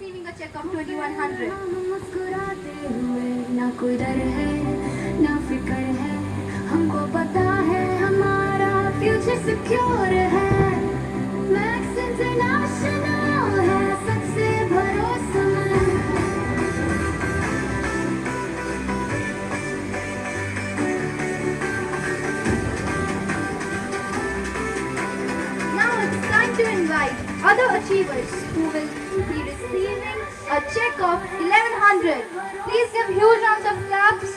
receiving a check of 2100. मुस्कुराते हुए ना कोई डर है ना फिक्र है हमको पता है हमारा फ्यूचर सिक्योर है मैक्स इंटरनेशनल है सबसे भरोसेमंद Now it's time to invite other achievers who will be receiving a check of 1100. Please give huge rounds of claps.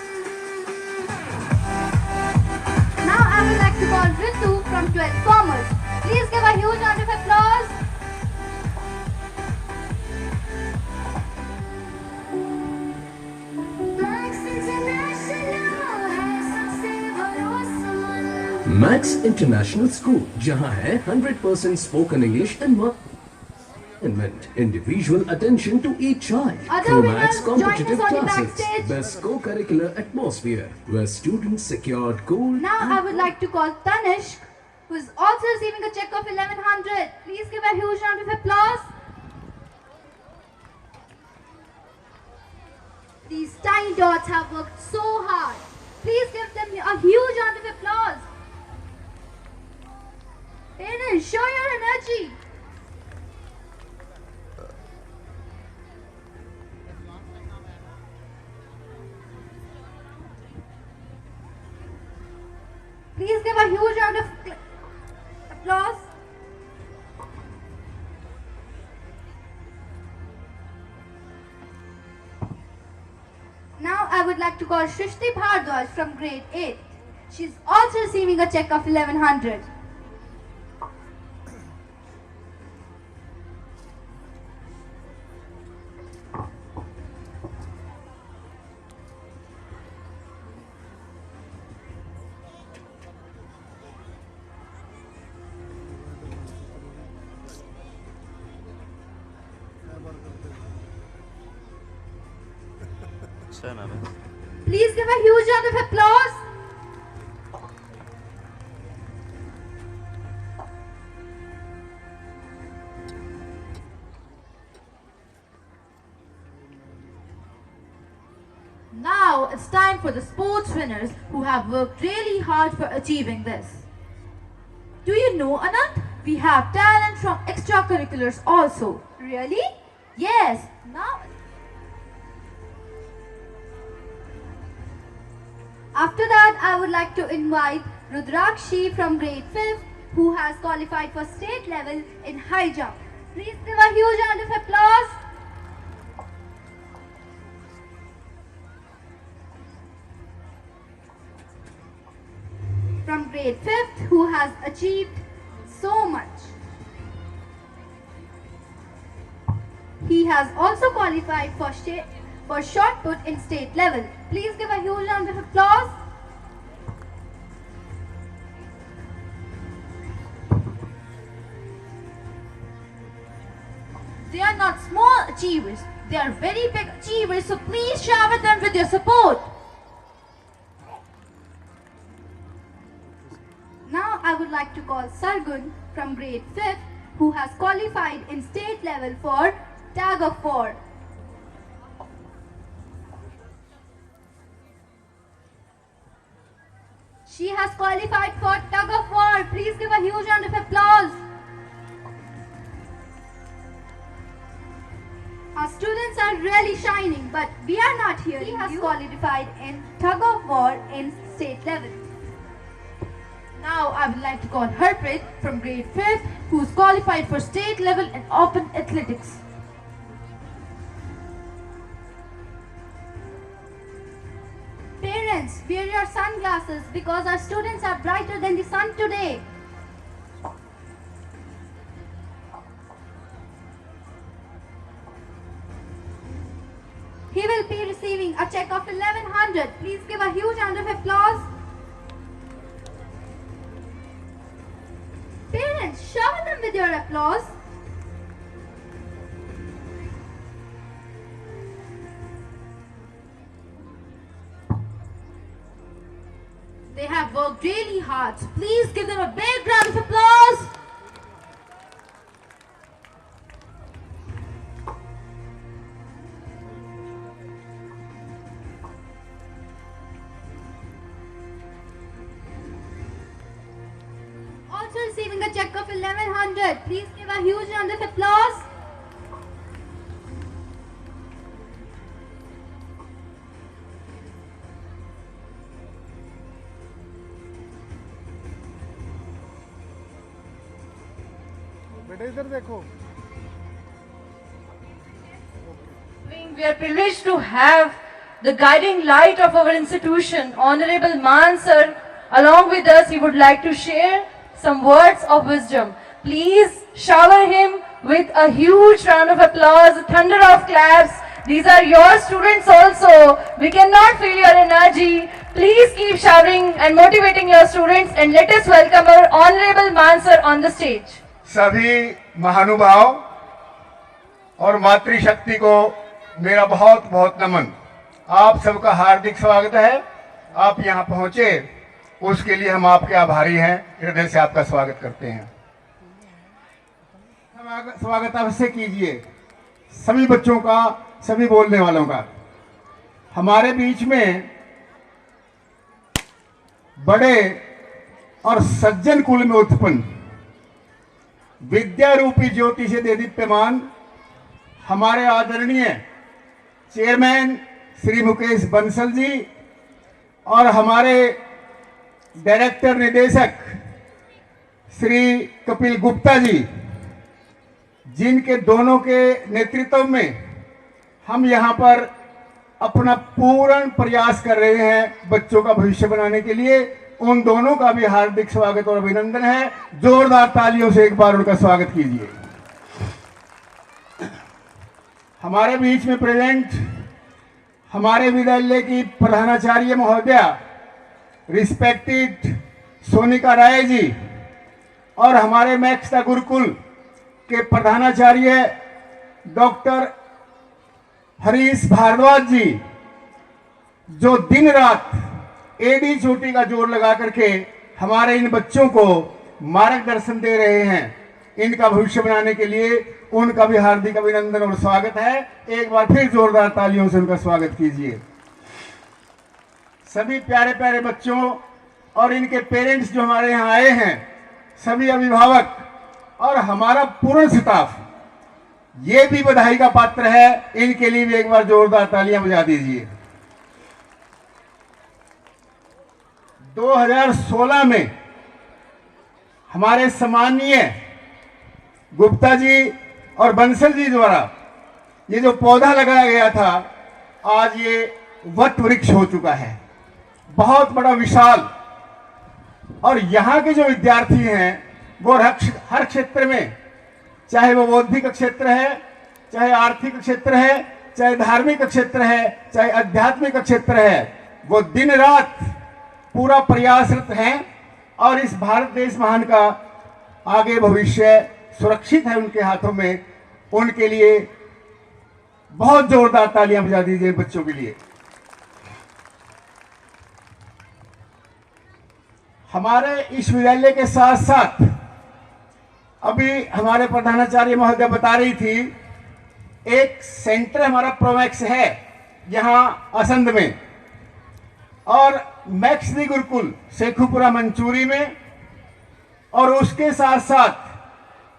Now I would like to call Ritu from 12th Commerce. Please give a huge round of applause. Max international है सबसे भरोसेमंद max international school जहां है 100% spoken English and individual attention to each child Other through winners Max join us competitive on the classes, backstage. best co-curricular atmosphere where students secured gold. Now I would like to call Tanishq, who is also receiving a check of 1100. Please give a huge round of applause. These tiny dots have worked so hard. Please give them a huge round of applause. Parents, show your energy. Please give a huge round of applause. Now I would like to call Shrishti Bhardwaj from grade 8. She's also receiving a check of 1100. Please give a huge round of applause. Now it's time for the sports winners who have worked really hard for achieving this. Do you know, Anant? We have talent from extracurriculars also. Really? Yes. Now after that, I would like to invite Rudrakshi from grade 5th who has qualified for state level in high jump. Please give a huge round of applause. From grade 5th who has achieved so much. He has also qualified for shot put in state level. Please give a huge round of applause. They are not small achievers, they are very big achievers, so please shower them with your support. Now I would like to call Sargun from grade 5th who has qualified in state level for tag of war. She has qualified for tug of war. Please give a huge round of applause. Our students are really shining, but we are not here. He has qualified in tug of war in state level. Now I would like to call Harpreet from grade 5th who is qualified for state level in open athletics. Parents, wear your sunglasses because our students are brighter than the sun today. He will be receiving a check of 1100. Please give a huge round of applause. Parents, shower them with your applause. They have worked really hard, so please give them a big round of applause. level 1100. Please give a huge round of applause. बेटा इधर देखो। We are privileged to have the guiding light of our institution, Honorable Man Sir, along with us. He would like to share some words of wisdom. Please shower him with a huge round of applause, a thunder of claps. These are your students also. We cannot feel your energy. Please keep showering and motivating your students, and let us welcome our Honorable Man Sir on the stage. सभी महानुभाव और मातृशक्ति को मेरा बहुत बहुत नमन। आप सबका हार्दिक स्वागत है। आप यहाँ पहुँचे उसके लिए हम आपके आभारी हैं। हृदय से आपका स्वागत करते हैं। स्वागत अवश्य कीजिए सभी बच्चों का, सभी बोलने वालों का। हमारे बीच में बड़े और सज्जन कुल में उत्पन्न विद्या रूपी ज्योति से देदीप्यमान हमारे आदरणीय चेयरमैन श्री मुकेश बंसल जी और हमारे डायरेक्टर निदेशक श्री कपिल गुप्ता जी, जिनके दोनों के नेतृत्व में हम यहाँ पर अपना पूर्ण प्रयास कर रहे हैं बच्चों का भविष्य बनाने के लिए, उन दोनों का भी हार्दिक स्वागत और अभिनंदन है। जोरदार तालियों से एक बार उनका स्वागत कीजिए। हमारे बीच में प्रेजेंट हमारे विद्यालय की प्रधानाचार्य महोदया रिस्पेक्टेड सोनिका राय जी और हमारे मैक्स द गुरुकुल के प्रधानाचार्य डॉक्टर हरीश भारद्वाज जी, जो दिन रात एडी चोटी का जोर लगा करके हमारे इन बच्चों को मार्गदर्शन दे रहे हैं इनका भविष्य बनाने के लिए, उनका भी हार्दिक अभिनंदन और स्वागत है। एक बार फिर जोरदार तालियों से उनका स्वागत कीजिए। सभी प्यारे प्यारे बच्चों और इनके पेरेंट्स जो हमारे यहाँ आए हैं, सभी अभिभावक और हमारा पूर्ण स्टाफ, ये भी बधाई का पात्र है। इनके लिए भी एक बार जोरदार तालियां बजा दीजिए। 2016 में हमारे सम्माननीय गुप्ता जी और बंसल जी द्वारा ये जो पौधा लगाया गया था, आज ये वट वृक्ष हो चुका है, बहुत बड़ा विशाल। और यहाँ के जो विद्यार्थी हैं वो हर क्षेत्र में, चाहे वो बौद्धिक क्षेत्र है, चाहे आर्थिक क्षेत्र है, चाहे धार्मिक क्षेत्र है, चाहे आध्यात्मिक क्षेत्र है, वो दिन रात पूरा प्रयासरत हैं और इस भारत देश महान का आगे भविष्य सुरक्षित है उनके हाथों में। उनके लिए बहुत जोरदार तालियां बजा दीजिए बच्चों के लिए। हमारे इस विद्यालय के साथ साथ अभी हमारे प्रधानाचार्य महोदय बता रही थी, एक सेंटर हमारा प्रोमैक्स है यहाँ असंध में, और मैक्स दी गुरुकुल शेखुपुरा मंचूरी में, और उसके साथ साथ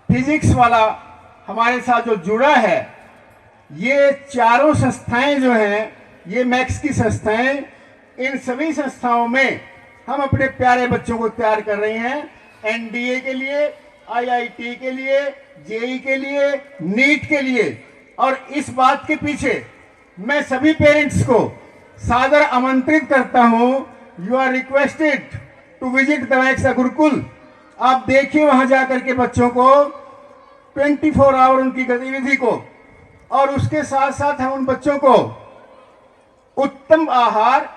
फिजिक्स वाला हमारे साथ जो जुड़ा है। ये चारों संस्थाएं जो हैं, ये मैक्स की संस्थाएं, इन सभी संस्थाओं में हम अपने प्यारे बच्चों को तैयार कर रहे हैं एनडीए के लिए, आईआईटी के लिए, जेई के लिए, नीट के लिए। और इस बात के पीछे मैं सभी पेरेंट्स को सादर आमंत्रित करता हूं। You are requested to visit the Max the Gurukul. आप देखिए वहां जाकर के बच्चों को 24 आवर उनकी गतिविधि को, और उसके साथ साथ हम उन बच्चों को उत्तम आहार,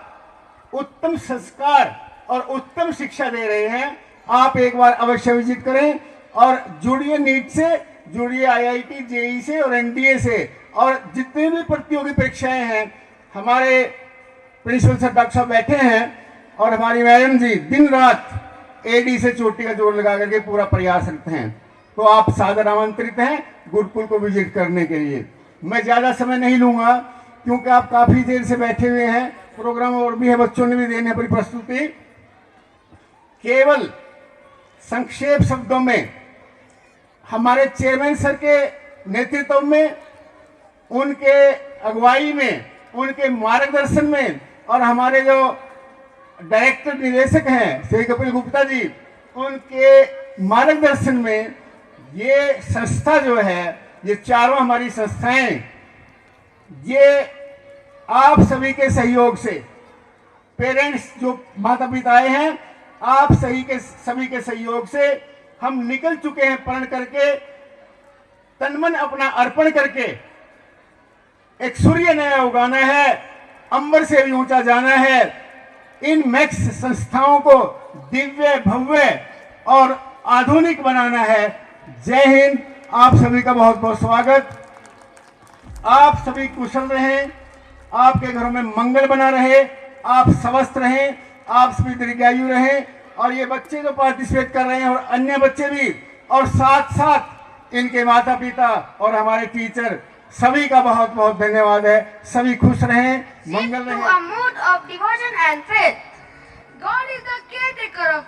उत्तम संस्कार और उत्तम शिक्षा दे रहे हैं। आप एक बार अवश्य विजिट करें और जुड़िए नीट से, जुड़िए आईआईटी, जेई से और एनडीए से, और जितनी भी प्रतियोगी परीक्षाएं हैं। हमारे प्रिंसिपल सर डॉक्टर साहब बैठे हैं और हमारी मैडम जी दिन रात एडी से चोटी का जोर लगा करके पूरा प्रयास रखते हैं। तो आप सादर आमंत्रित हैं गुरुकुल को विजिट करने के लिए। मैं ज़्यादा समय नहीं लूँगा क्योंकि आप काफ़ी देर से बैठे हुए हैं, प्रोग्राम और भी है, बच्चों ने भी देने अपनी प्रस्तुति। केवल संक्षेप शब्दों में हमारे चेयरमैन सर के नेतृत्व में, उनके अगुवाई में, उनके मार्गदर्शन में और हमारे जो डायरेक्टर निदेशक हैं श्री कपिल गुप्ता जी, उनके मार्गदर्शन में ये संस्था जो है, ये चारों हमारी संस्थाएं, ये आप सभी के सहयोग से, पेरेंट्स जो माता पिताएं हैं, आप सभी के सहयोग से हम निकल चुके हैं प्रण करके, तनमन अपना अर्पण करके। एक सूर्य नया उगाना है, अंबर से भी ऊंचा जाना है। इन मैक्स संस्थाओं को दिव्य, भव्य और आधुनिक बनाना है। जय हिंद। आप सभी का बहुत बहुत स्वागत। आप सभी कुशल रहें, आपके घरों में मंगल बना रहे, आप स्वस्थ रहें, आप सभी दीर्घायु रहें। और ये बच्चे जो पार्टिसिपेट कर रहे हैं और अन्य बच्चे भी, और साथ साथ इनके माता पिता और हमारे टीचर, सभी का बहुत बहुत धन्यवाद है। सभी खुश रहें, मंगल To रहें। a mood of devotion and faith. God is the caretaker of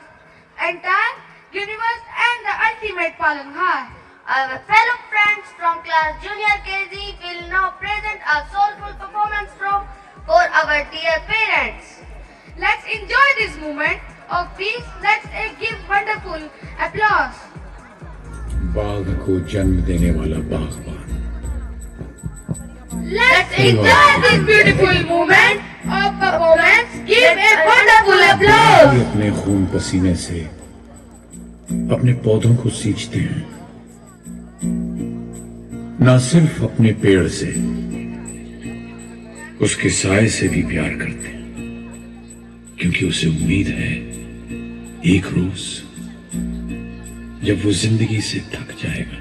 entire universe and the ultimate Palanhar. Our fellow friends from class Junior KG will now present a soulful performance for our dear parents. Let's enjoy this moment of peace. Let's give wonderful applause. बाघ को जन्म देने वाला बागबान, Let's enjoy this beautiful moment of performance. Give a wonderful applause. वे अपने खून पसीने से अपने पौधों को सींचते हैं, न सिर्फ अपने पेड़ से, उसके साए से भी प्यार करते हैं, क्योंकि उसे उम्मीद है एक रोज जब वो जिंदगी से थक जाएगा।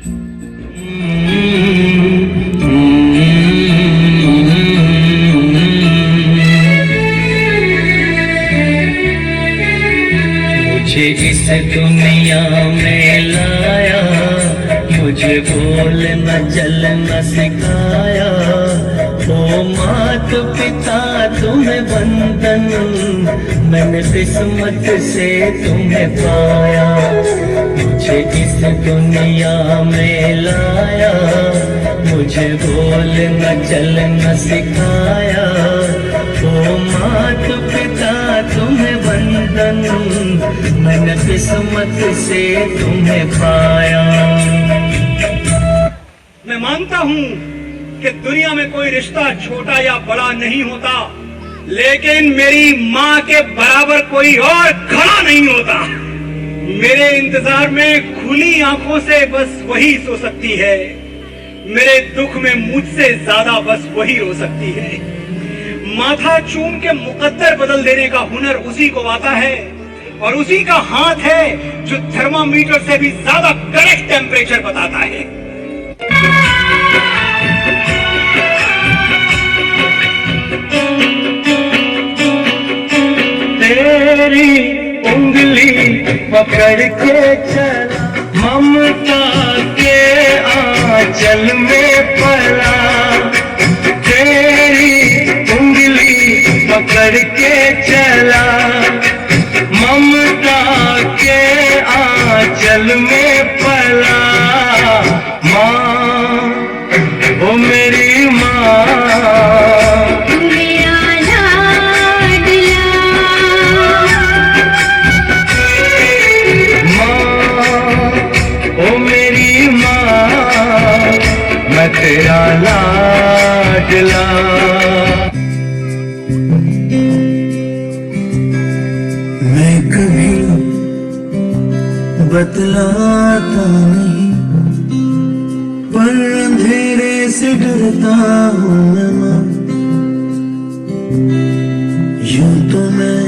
मुझे इस दुनिया में लाया, मुझे बोलना चलना सिखाया। ओ मात पिता तुम्हें वंदन, मैंने किस्मत से तुम्हें पाया। मुझे इस दुनिया में लाया, मुझे बोलना चलना सिखाया। ओ मात पिता तुम्हें वंदन, मैंने किस्मत से तुम्हें पाया। मैं मानता हूँ कि दुनिया में कोई रिश्ता छोटा या बड़ा नहीं होता, लेकिन मेरी माँ के बराबर कोई और खड़ा नहीं होता। मेरे इंतजार में खुली आंखों से बस वही सो सकती है, मेरे दुख में मुझसे ज्यादा बस वही रो सकती है। माथा चूम के मुकद्दर बदल देने का हुनर उसी को आता है, और उसी का हाथ है जो थर्मामीटर से भी ज्यादा करेक्ट टेम्परेचर बताता है। तेरी उंगली पकड़ के चला, ममता के आंचल में पला। तेरी उंगली पकड़ के चला, ममता के आंचल में पला। माँ, ओ मेरी माँ, मैं तेरा लाडला। मैं कभी बतलाता नहीं, पर अंधेरे से डरता हूँ मैं माँ। यूं तो मैं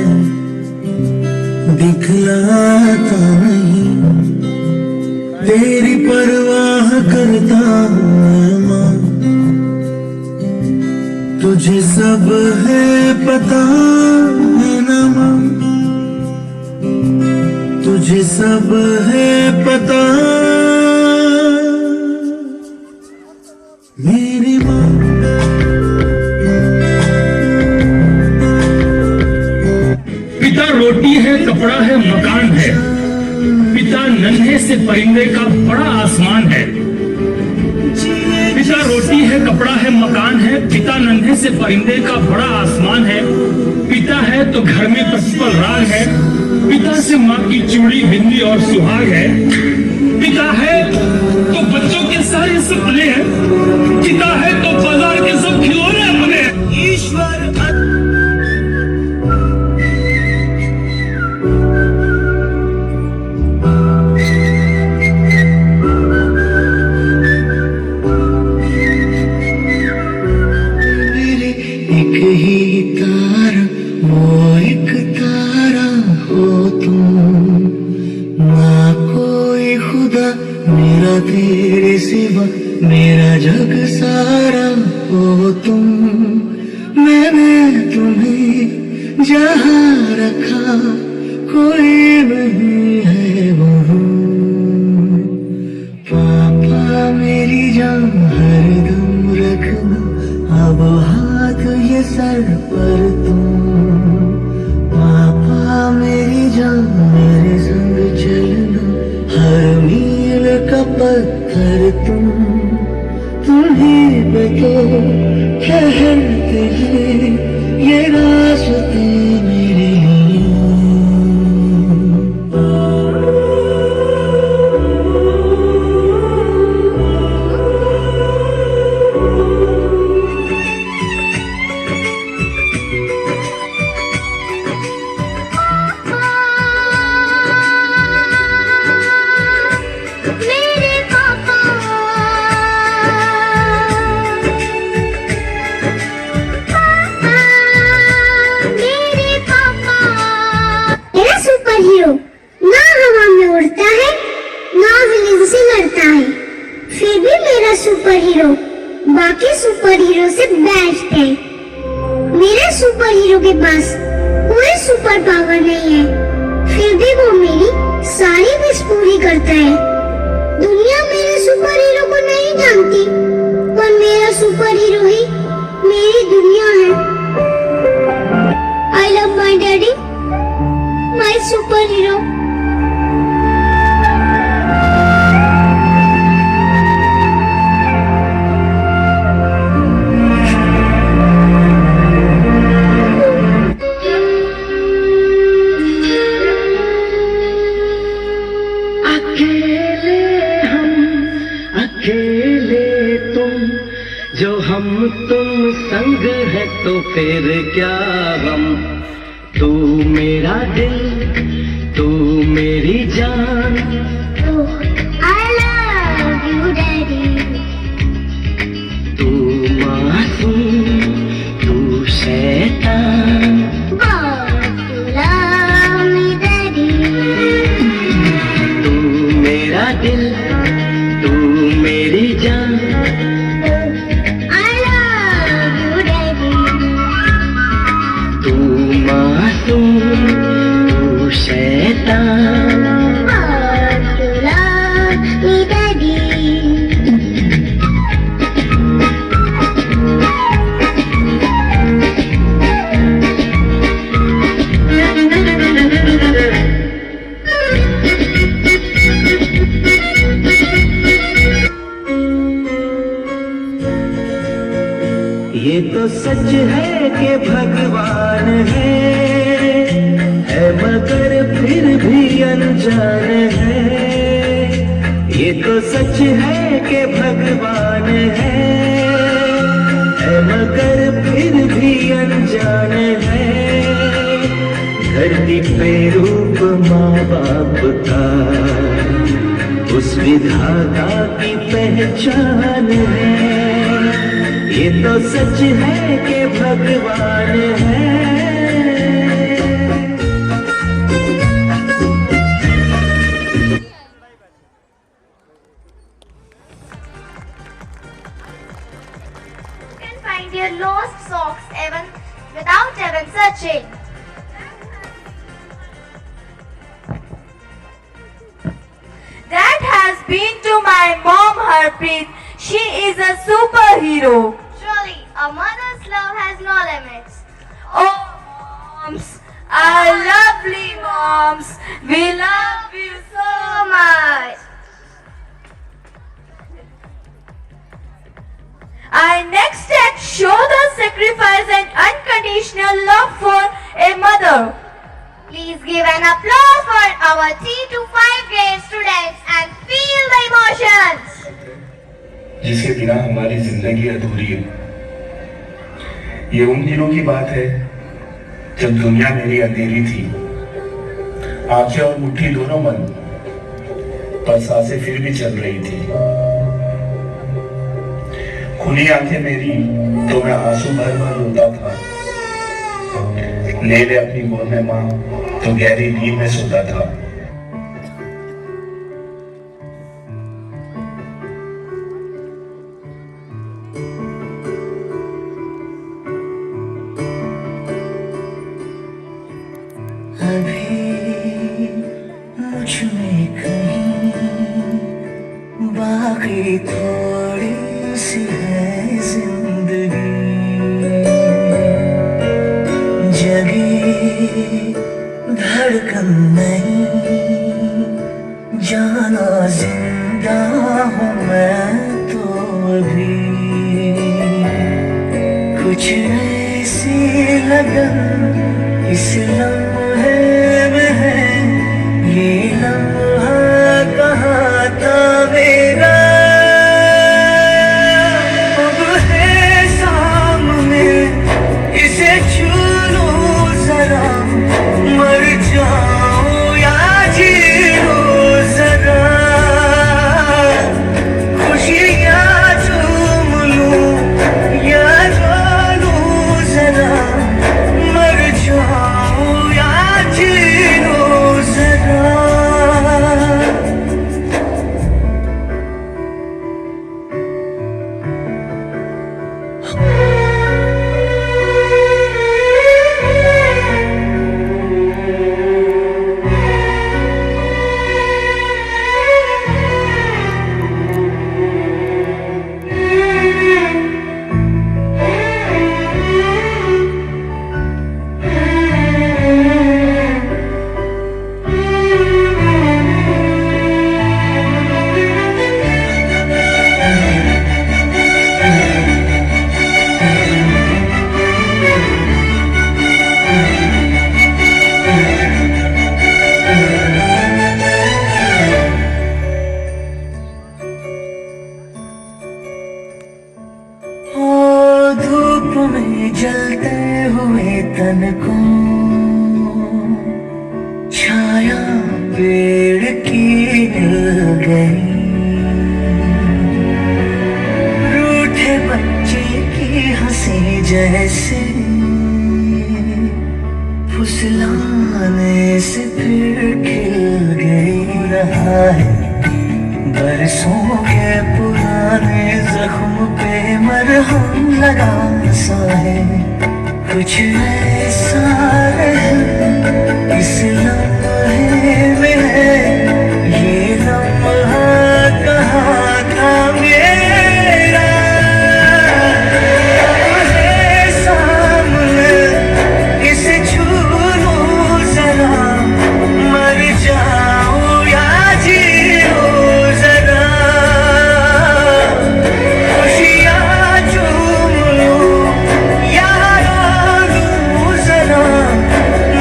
दिखलाता नहीं, तेरी परवाह करता हूँ मैं माँ। तुझे सब है पता है ना माँ, तुझे सब है पता मेरी माँ। पिता रोटी है, कपड़ा है, मकान है। पिता नन्हे से परिंदे का बड़ा आसमान है। पिता रोटी है, कपड़ा है, मकान है। पिता नन्हे से परिंदे का बड़ा आसमान है। पिता है तो घर में प्रतिपल राग है। पिता से माँ की चूड़ी, बिंदी और सुहाग है। पिता है तो बच्चों के सारे सपने हैं। पिता है तो बाजार के सब खिलौने अपने हैं। ईश्वर एक ही तारा, वो एक तारा हो तुम। ना कोई खुदा मेरा तेरे सिवा, मेरा जग सारा हो तुम। मैंने तुम्हें जहाँ रखा कोई नहीं है वहाँ। पापा मेरी जान हरदम रखना, अब हाथ ये सर पर तुम। पापा मेरी जान मेरे संग चलना, हर मील का पत्थर तुम। तुम्हीं पे तो ठहरते हैं ये रास्ते मेरे लिए। ना हवा में उड़ता है, ना विलेन से लड़ता है, फिर भी मेरा सुपर हीरो बाकी सुपर हीरो से बेस्ट है। मेरे सुपर हीरो के पास कोई सुपर पावर नहीं है, फिर भी वो मेरी सारी विश पूरी करता है। दुनिया मेरे सुपर हीरो को नहीं जानती, पर मेरा सुपर हीरो ही मेरी दुनिया है। I love my daddy, my superhero. अकेले हम, अकेले तुम, जो हम तुम संग है तो फिर क्या हम। तू मेरा दिल, तू मेरी जान। I love you, Daddy. तू मासूम, तू शैतान। You love me, Daddy. तू मेरा दिल, तू मेरी जान। I love you, Daddy. तू मासूम, तू शैतान। You love me, Daddy. ये तो सच है कि भगवान है मगर फिर भी अनजान है। ये तो सच है कि भगवान है मगर फिर भी अनजान है। धरती पे रूप माँ बाप का उस विधाता की पहचान है। ये तो सच है कि भगवान है। You can find your lost socks even without even searching. That has been to my mom, Harpreet. She is a superhero. Surely, a mother's love has no limits. Oh, moms, our lovely moms, we love you so much. I next act show the sacrifice and unconditional love for a mother. Please give an applause for our 3 to 5 grade students and feel the emotions. जिसके बिना हमारी जिंदगी अधूरी है। ये उन दिनों की बात है जब दुनिया मेरी अंधेरी थी। आंखें और मुट्ठी दोनों बंद, पर सांसें फिर भी चल रही थी। खुली आंखें मेरी तो मैं आंसू भर भर रोता था। ले ले अपनी गोद में माँ तो गहरी नींद में सोता था। अभी मुझ में कहीं बाकी थोड़ी सी है जिंदगी, जगी धड़कन नहीं, जाना जिंदा हूँ मैं तो अभी। कुछ ऐसी लगन इस लम्हे में है, ये लम्हा कहाँ था मेरा। अब है सामने इसे छू लूं जरा, मर जाऊं या जी लूं जरा। खुशियाँ चूम लूं या रो लूं जरा, मर जाऊं या जी लूं जरा। धूप में जलते हुए तन को छाया पेड़ की मिल गई। रूठे बच्चे की हंसी जैसे फुसलाने से फिर खिल गई। रहा है बरसों के पुराने जख्म पे मरहम लगा सा है। कुछ ऐसा है इस लम्हे में है, ये लम्हा कहाँ था मेरा। अब है सामने इसे छू लूं जरा, मर जाऊं या जी लूं जरा। खुशियाँ चूम लूं या रो लूं जरा,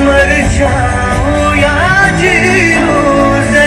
मर जाऊं या जी लूं जरा।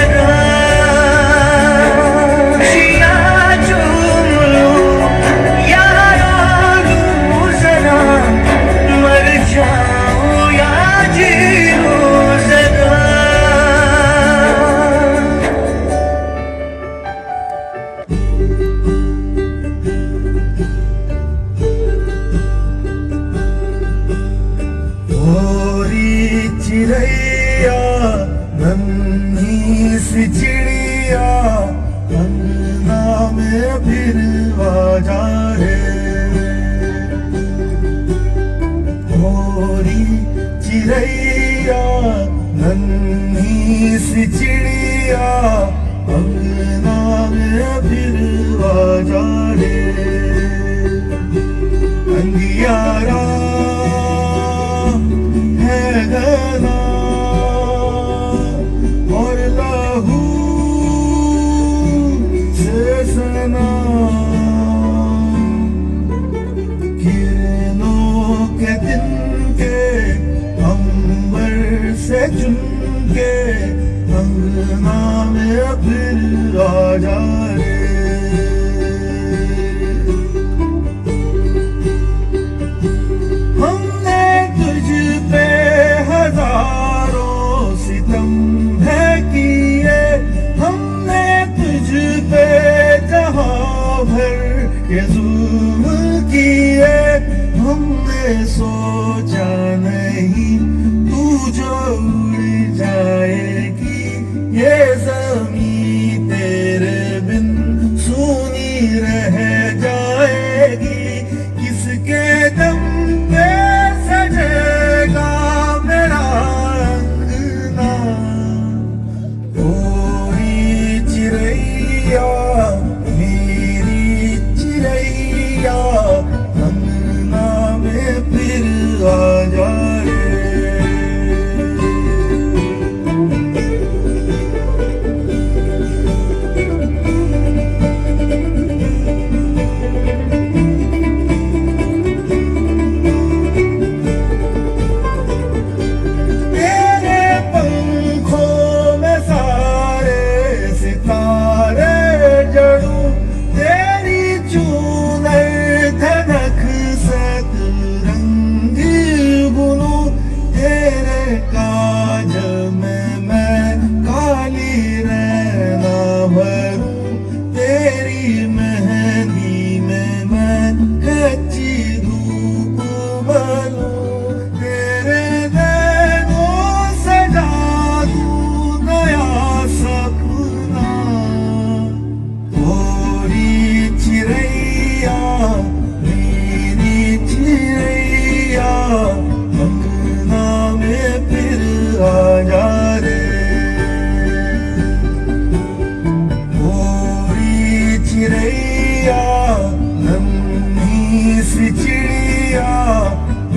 सी चिड़िया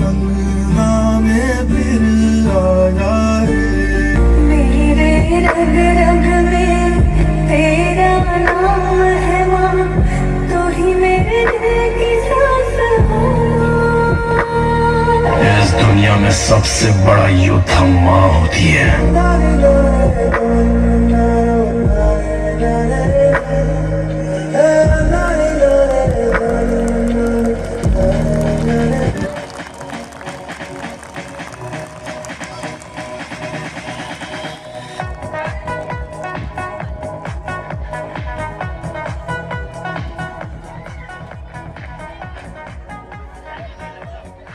अंगना में फिर आया रे। मेरे रग रग में तेरा नाम है माँ, तो ही मेरे दिल की सांस हो। इस दुनिया में सबसे बड़ा योद्धा माँ होती है।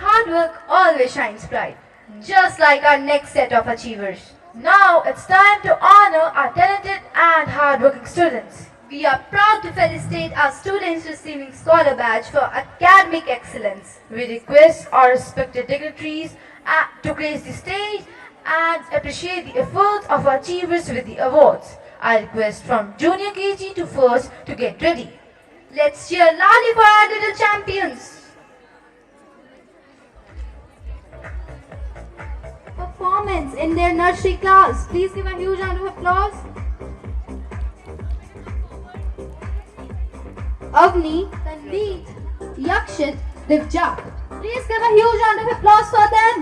Hard work always shines bright, just like our next set of achievers. Now it's time to honor our talented and hardworking students. We are proud to felicitate our students receiving Scholar Badge for academic excellence. We request our respected dignitaries to grace the stage and appreciate the efforts of our achievers with the awards. I request from Junior KG to First to get ready. Let's cheer loudly for our little champions. Performance in their nursery class. Please give a huge round of applause. Avni, Tanveed, Yakshit, Divjak. Please give a huge round of applause for them.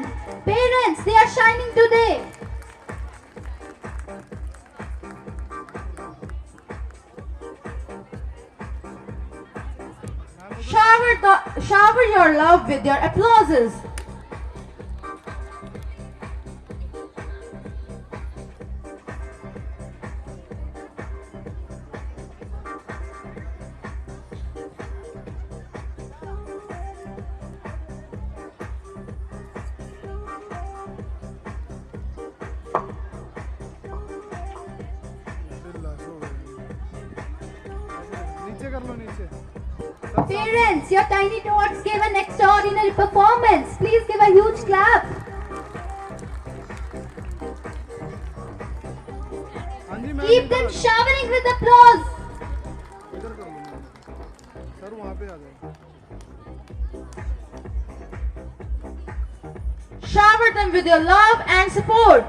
Parents, they are shining today. Shower your love with your applauses. Parents, your tiny tots gave an extraordinary performance. Please give a huge clap. Keep them showering with applause. Shower them with your love and support.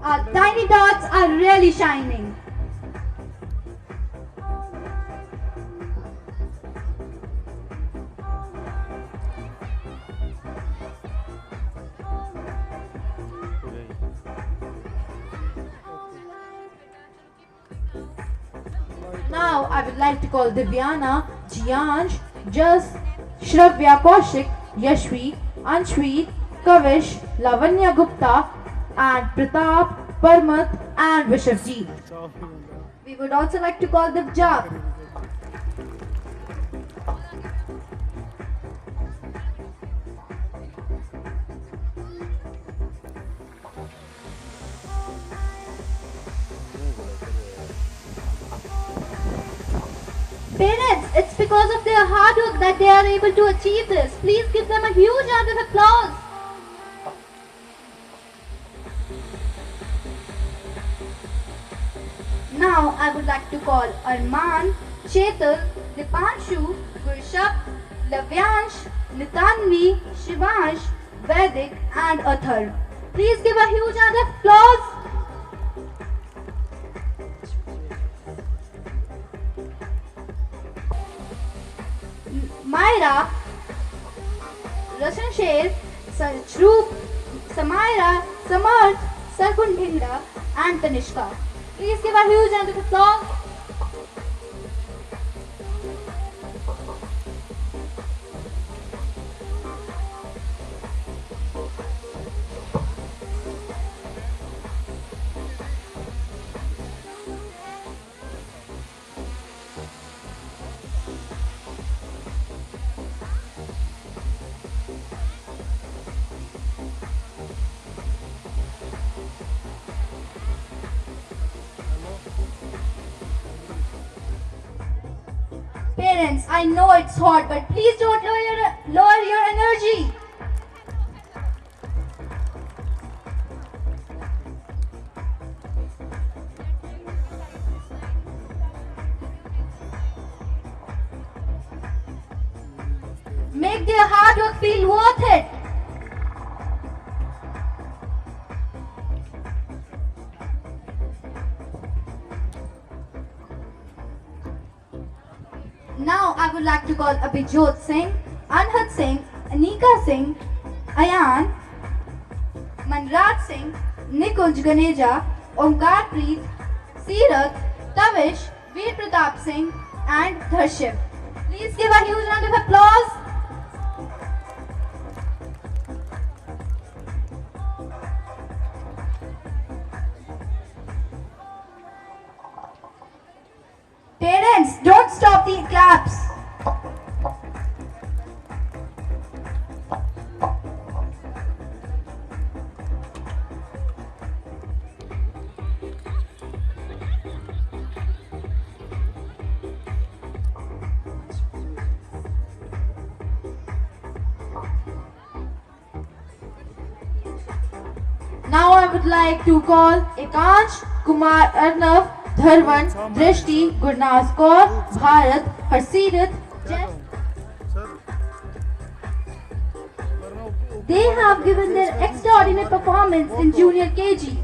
Our tiny dots are really shining. Now I would like to call Divyana, Jianj, Jas, Shravya Kaushik, Yashvi, Anshvi, Kavish, Lavanya Gupta, and Pratap, Parmat, and Vishavjeet. We would also like to call Divjak. Parents, it's because of their hard work that they are able to achieve this. Please give them a huge round of applause. Now I would like to call Arman, Chetal, Dipanshu, Gurshap, Lavyansh, Nitanvi, Shivansh, Vedic, and Athar. Please give a huge round of applause. Myra, Rashan Sher, Sarchroop, Samaira, Samarth, Sargun Bhinda, and Tanishka. Please give a huge round of applause. Parents, I know it's hot, but please don't lower your energy. Make their hard work feel worth it. Now I would like to call Abhijot Singh, Anhad Singh, Anika Singh, Ayan, Manraj Singh, Nikunj Ganeja, Omkar Preet, Seerath, Tavish, Veer Pratap Singh and Dharship. Please give a huge round of applause. Parents, don't stop the claps. Now I would like to call Ekansh, Kumar Arnav, Dharwan, Drishti, Gurnaz Kaur, Bharat, Harsirat, Jess. They have given their extraordinary performance in Junior KG.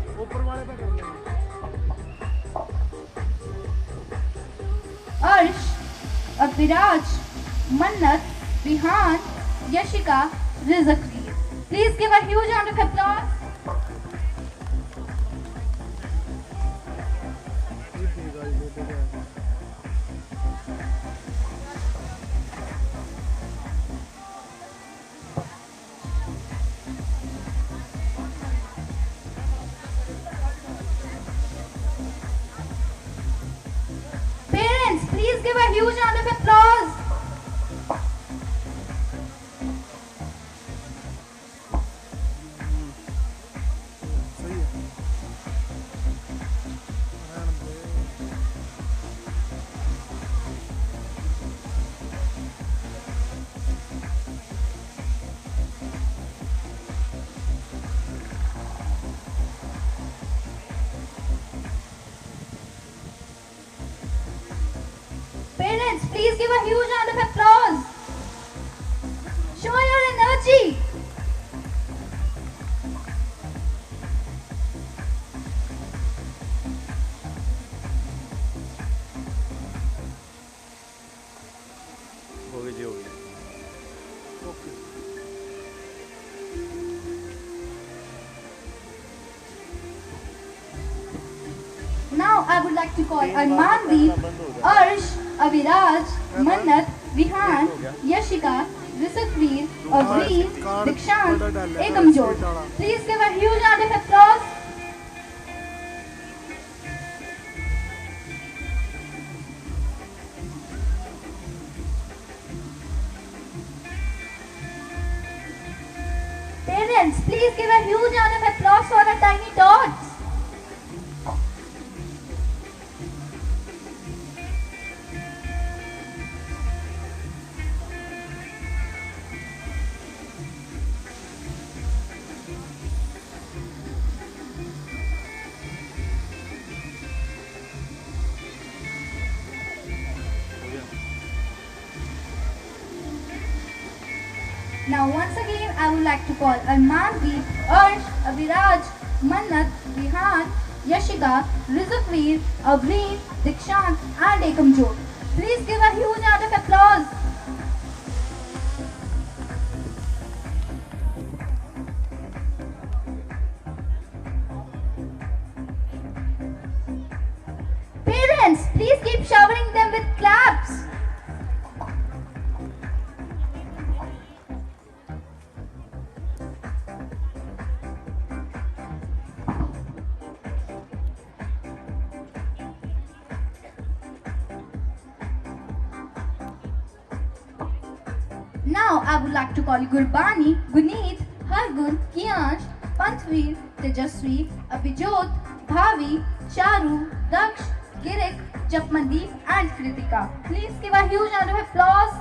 Arsh, Abhiraj, Mannat, Vihan, Yashika, Rizakri. Please give a huge round of applause. Parents, please give a huge round of applause. Parents, please give a huge round of applause. Show your energy. Now I would like to call Armandeep, Arsh, Abhiraj, Mannat, Vihan, Yashika, Risakveer, Avreet, Dikshant, Ekamjot. Please give a huge round of applause. Parents, please give a huge round of applause for our tiny tots. Now once again I would like to call Armandeep, Arsh, Abhiraj, Mannat, Vihan, Yashika, Rizakveer, Avreet, Dikshant and Ekamjot. Please give a huge round of applause. Parents, please keep showering them with claps. Now I would like to call Gurbani, Guneet, Hargun, Kiyansh, Panthveer, Tejasvi, Abhijot, Bhavi, Charu, Daksh, Girik, Japmandeep and Kritika. Please give a huge round of applause.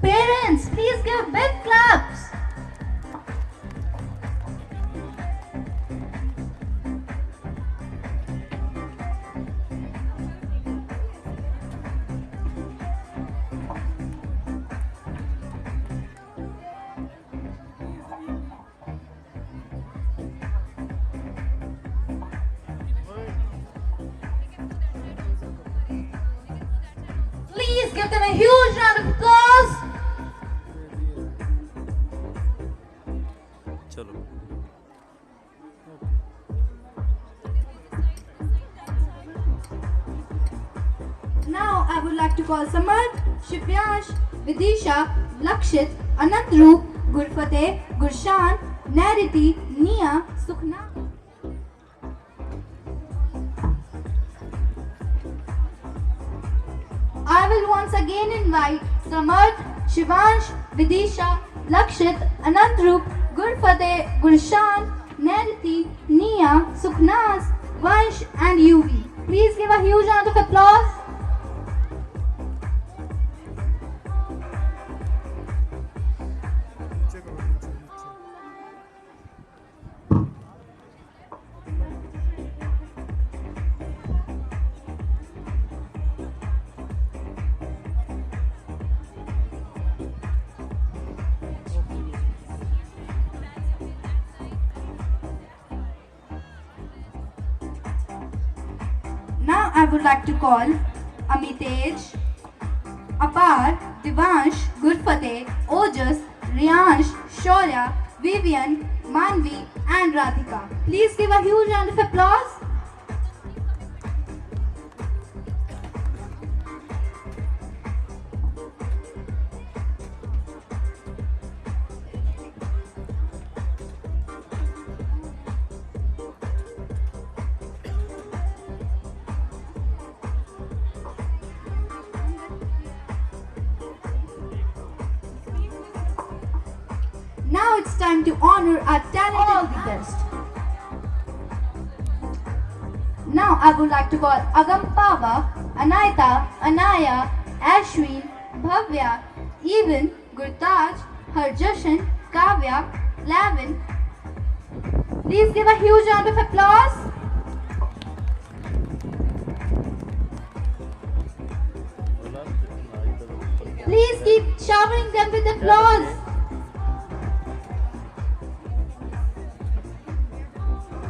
Parents, Parents, please give big claps. Please give them a huge round of applause. Now I would like to call Samarth, Shivyansh, Vidisha, Lakshit, Anandroop, Gurfateh, Gurshan, Nariti, Nia, Sukhna. I will once again invite Samarth, Shivansh, Vidisha, Lakshit, Anandroop, Gurfateh, Gurshan, Nariti, Nia, Sukhnas, Vansh and UV. Please give a huge round of applause. Now I would like to call Amitej, Apar, Divansh, Gurfateh, Ojas, Riyansh, Shaurya, Vivian, Manvi and Radhika. Please give a huge round of applause. Now it's time to honor our talented best. Now I would like to call Agam Pava, Anaita, Anaya, Ashwin, Bhavya, Even, Gurtaj, Harjashan, Kavya, Lavin. Please give a huge round of applause. Please keep showering them with applause.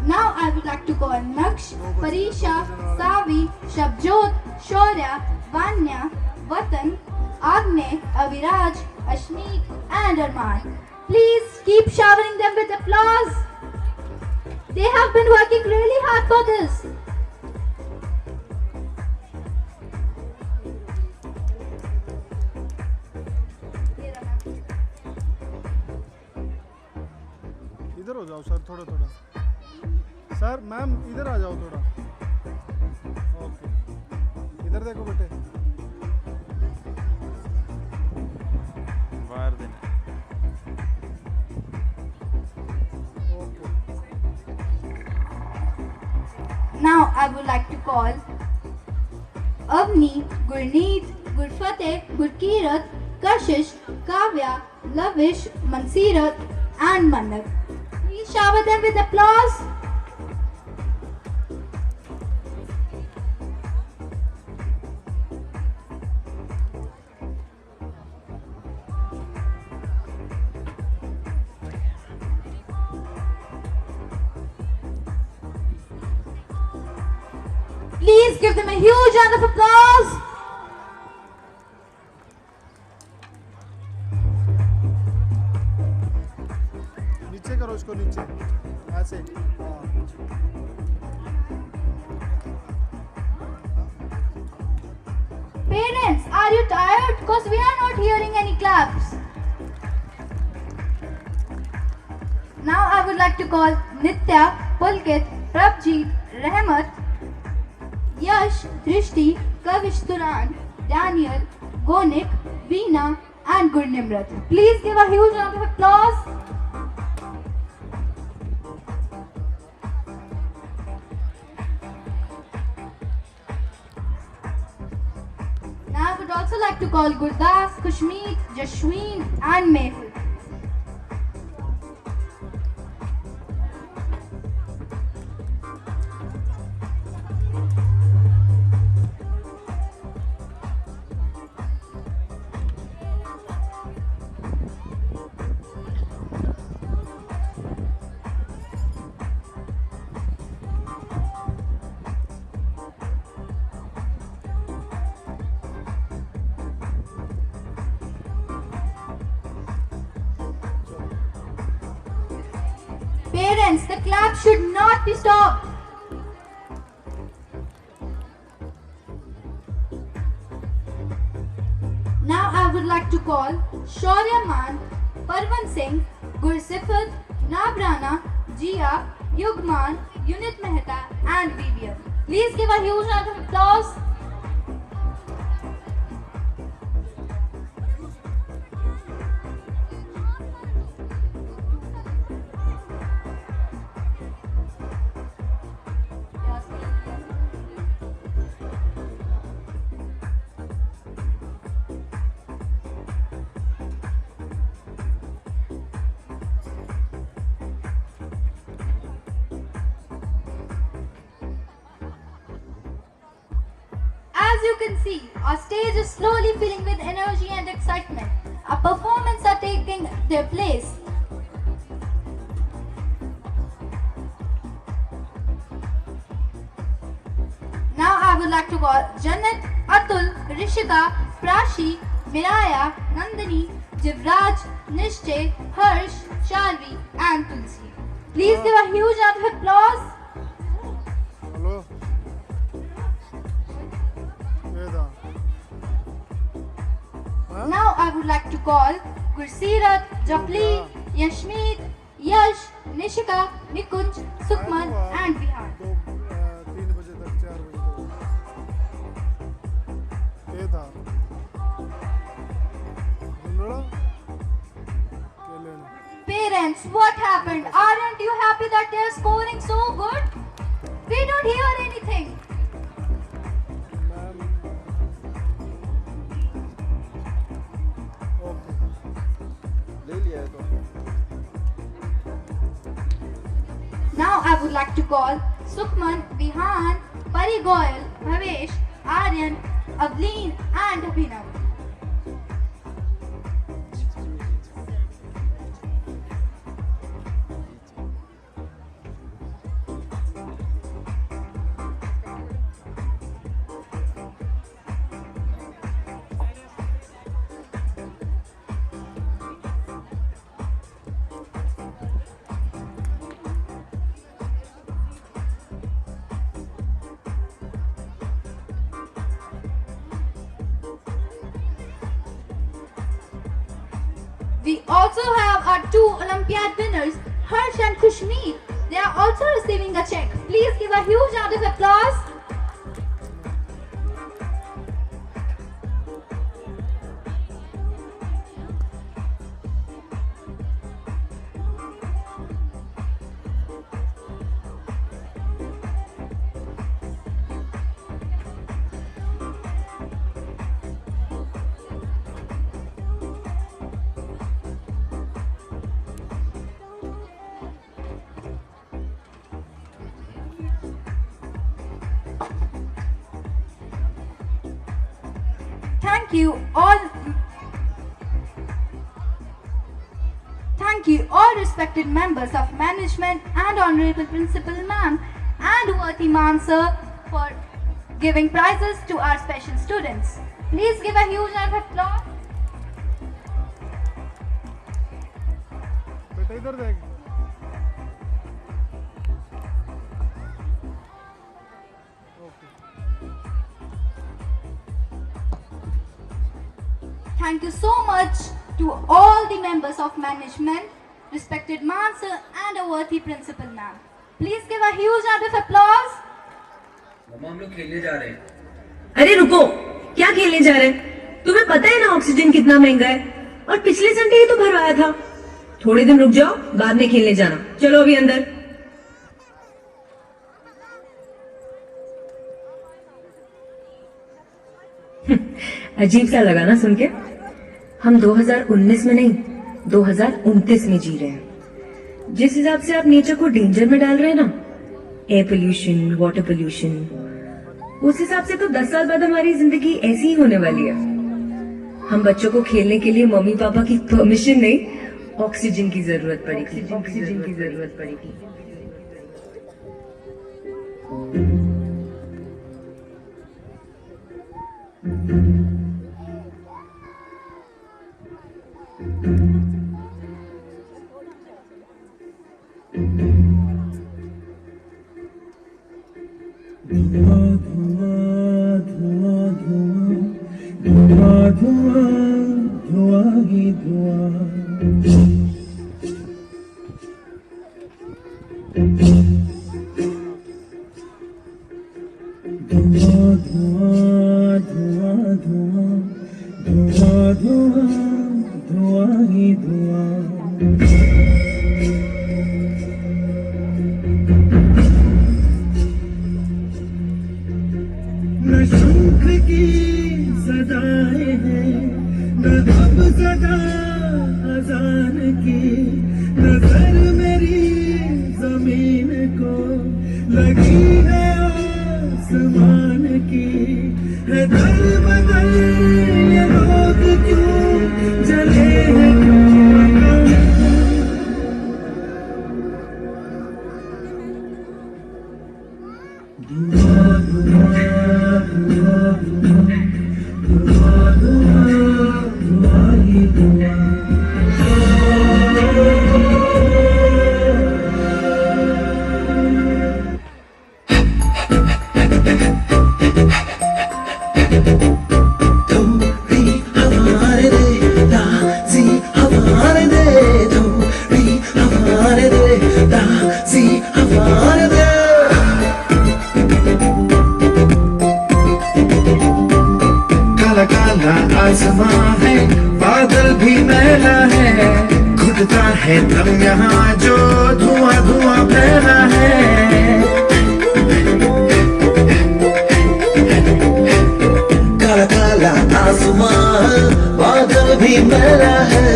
Now I would like to call Naksh, Parisha, Savi, Shabjot, Shaurya, Vanya, Vatan, Agne, Aviraj, Ashneet and Arman. Please keep showering them with applause. They have been working really hard for this. इधर हो जाओ sir थोड़ा थोड़ा sir ma'am इधर आ जाओ थोड़ा okay इधर देखो बेटे बाहर देना okay Now I would like to call Avni, Gurneet, Gurfateh, Gurkirat, Kashish, Kavya, Lavish, Mansirat and Manak. Please shower them with applause. Please give them a huge round of applause. नीचे करो उसको नीचे ऐसे Parents, are you tired? Because we are not hearing any claps. Now I would like to call Nitya, Pulkit, Prabjeet, Rahmat, Yash, Drishti, Kavish Turan, Daniel, Gonik, Veena and Gurnimrat. Please give a huge round of applause. Now I would would also like to call Gurdas, Kushmeet, Jashween and Mehul. Parents, the clap should not be stopped. Now I would like to call Shaurya Man, Parvan Singh, Gursifat, Nabrana, Jia, Yugman, Unit Mehta and Vivian. Please give a huge round of applause. As you can see, our stage is slowly filling with energy and excitement. Our performances are taking their place. Now I would like to call Janet, Atul, Rishika, Prashi, Miraya, Nandini, Jivraj, Nishtay, Harsh, Sharvi and Tulsi. Please give a huge round of applause. Hello. Now I would like to call Gursirat, Japli, Yashmeet, Yash, Nishika, Nikunj, Sukhman and Bihar. 3 बजे तक 4 बजे तक ये था सुन Parents, what happened? Aren't you happy that they are scoring so good? We don't hear anything. Now I would like to call Sukhman, Vihan, Pari Goyal, Bhavesh, Aryan, Avleen and Abhinav. We also have our 2 Olympiad winners, Harsh and Kushmeet. They are also receiving a check. Please give a huge round of applause. Thank you all respected members of management and honorable principal ma'am and worthy ma'am sir for giving prizes to our special students. Please give a huge round of applause. बेटा इधर देख Thank you so much to all the members of management, respected ma'am sir and a worthy principal ma'am. Please give a huge round of applause. हम लोग खेलने जा रहे हैं। अरे रुको, क्या खेलने जा रहे हैं? तुम्हें पता है ना ऑक्सीजन कितना महंगा है? और पिछले संडे ही तो भरवाया था। थोड़े दिन रुक जाओ, बाद में खेलने जाना। चलो अभी अंदर। अजीब सा लगा ना सुन के? हम 2019 में नहीं 2029 में जी रहे हैं। जिस हिसाब से आप नेचर को डेंजर में डाल रहे हैं ना, एयर पोल्यूशन, वाटर पोल्यूशन, उस हिसाब से तो 10 साल बाद हमारी जिंदगी ऐसी ही होने वाली है। हम बच्चों को खेलने के लिए मम्मी पापा की परमिशन नहीं, ऑक्सीजन की जरूरत पड़ेगी। ऑक्सीजन की जरूरत पड़ेगी। धुआं धुआं धुआं धुआं धुआं धुआं ही धुआं। धुआं धुआं धुआं धुआं धुआं धुआं ही धुआं। न शंख की सदाएं हैं, न अब सदा अजान की। नजर मेरी जमीन को लगी है आसमान की। है दर बदल ये लोग क्यों जले हैं क्यों? धुआं धुआं धुआं धुआं धुआं धुआं ही धुआं। आसमां है, बादल भी मैला है, घुटता है दम यहाँ जो धुआं धुआं फैला है। काला काला आसमां, बादल भी मैला है,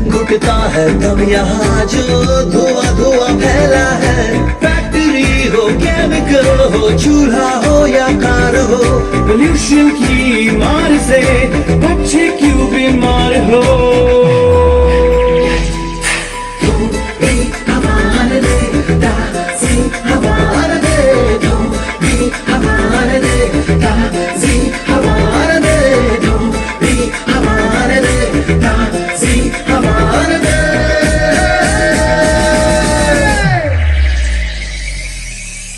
घुटता है दम यहाँ जो धुआं धुआं फैला है। फैक्ट्री हो, केमिकल हो, चूल्हा हो या कार हो, पोल्यूशन की मार से बच्चे क्यों बीमार हो? तू भी हमारे दे, दासी हमारे दे, तू भी हमारे दे, दासी हमारे दे, तू भी हमारे दे, दासी हमारे दे।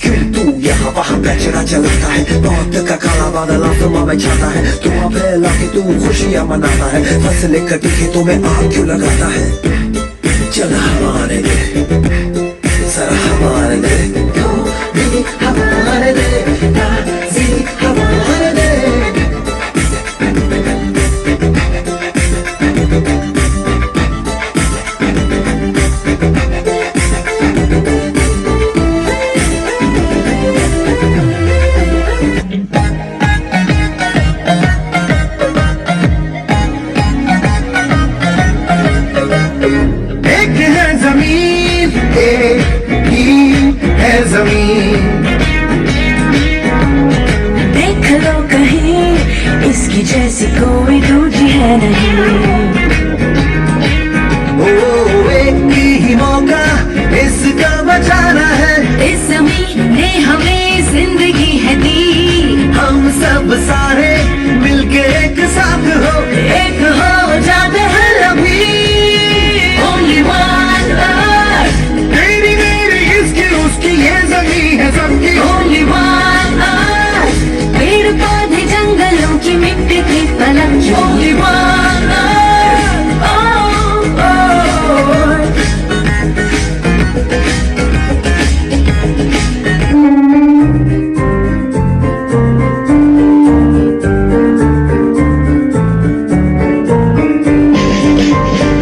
क्यों तू यहाँ वहाँ बेचना चलाता है, मौत का काला बादल आसमां में छाता है, धुआं फैला के तू खुशियाँ मनाता है, फसलें कटी खेतों में आग क्यों लगाता है? चल हमारे दे, जरा हमारे दे, तू भी हमारे दे, दासी हमारे दे। एक है जमीन, एक ही है जमीन। देख लो कहीं इसकी जैसी कोई दूजी है नहीं। ओ एक ही मौका इसका बचाना है, इस जमीन ने हमें जिंदगी है दी। हम सब सारे मिलके एक साथ हो, एक हो जाते हैं अभी। Only one earth, तेरी मेरी इसकी उसकी ये जमीन है सबकी। only one earth, पेड़ पौधे जंगलों की मिट्टी की पलक। Only one earth, oh, oh.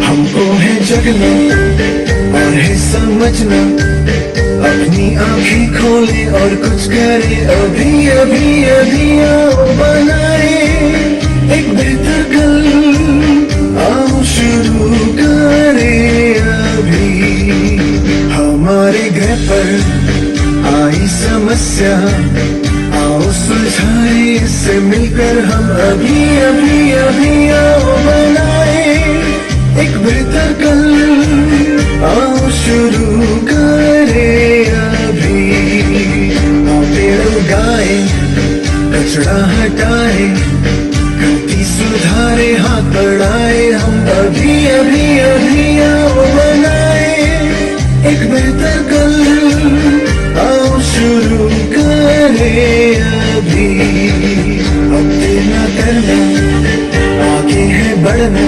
हमको है जगना और है समझना, अपनी आँखें खोले और कुछ करे, अभी अभी अभी आओ बनाए एक समस्या आओ सुलझाए इससे मिलकर हम अभी अभी अभी आओ बनाए एक बेहतर कल आओ शुरू करें अभी आओ पेड़ उगाए कचरा हटाए गलती सुधारे हाथ बढ़ाए हम अभी अभी अभी आओ बनाए एक बेहतर कल आओ शुरू करें अभी अब देर न करना आगे है बढ़ना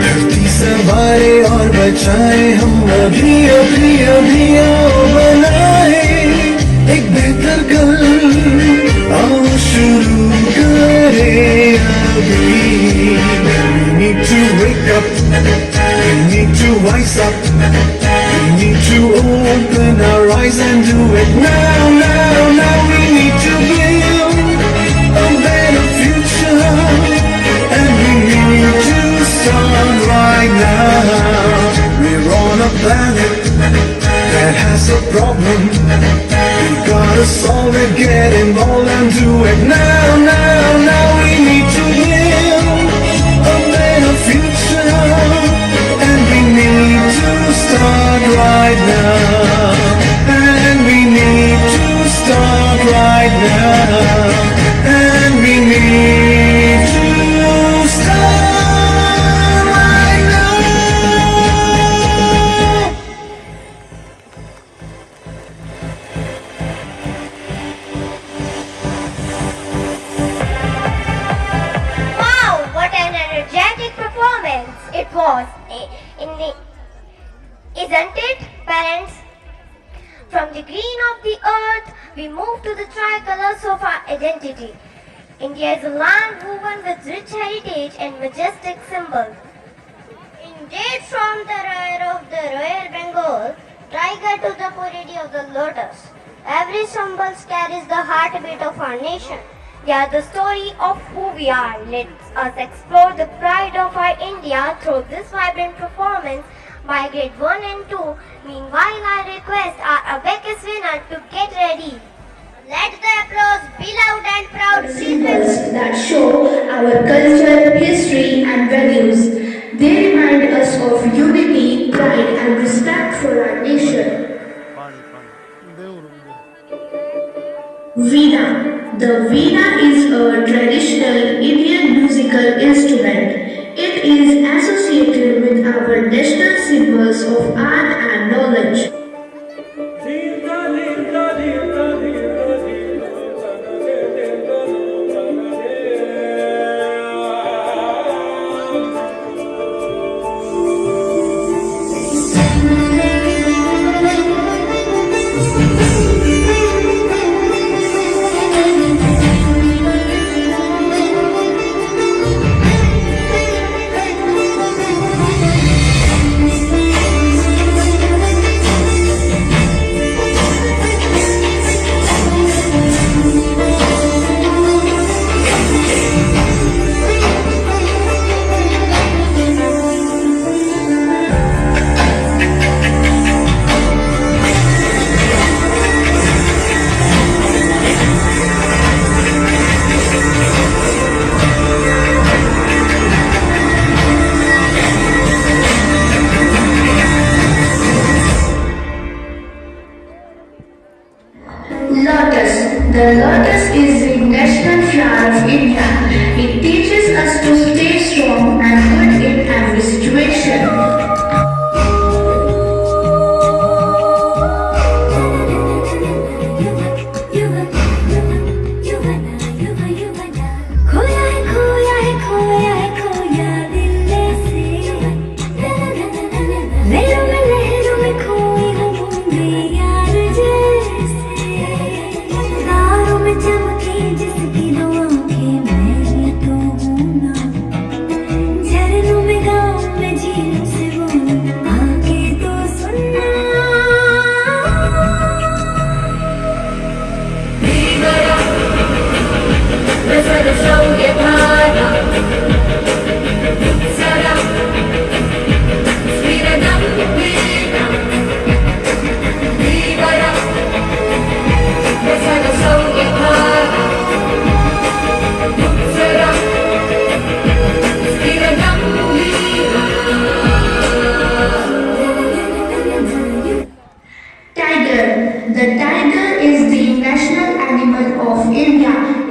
धरती संवारे और बचाए हम अभी अभी अभी आओ बनाए एक बेहतर कल आओ शुरू करें अभी We need to wake up, we need to wise up, we need to open our eyes and do it now, now, now. We need to build a better future, and we need to start right now. We're on a planet that has a problem. We gotta solve it, get involved and do it now, now, now. We need to build a better future, and we need to start right now, and we need to start right now, and we need to start right now. Wow, what an energetic performance it was, isn't it, parents? From the green of the earth, we move to the tricolors of our identity. India is a land woven with rich heritage and majestic symbols. Indeed, from the rear of the Royal Bengal, tiger to the purity of the lotus, every symbol carries the heartbeat of our nation. They are the story of who we are. Let us explore the pride of our India through this vibrant performance by grade 1 and 2. Meanwhile, I request our abacus winner to get ready. Let the applause be loud and proud. Symbols that show our culture, history and values. They remind us of unity, pride and respect for our nation. Veena. The veena is a traditional Indian musical instrument. It is associated with our national symbols of art and knowledge.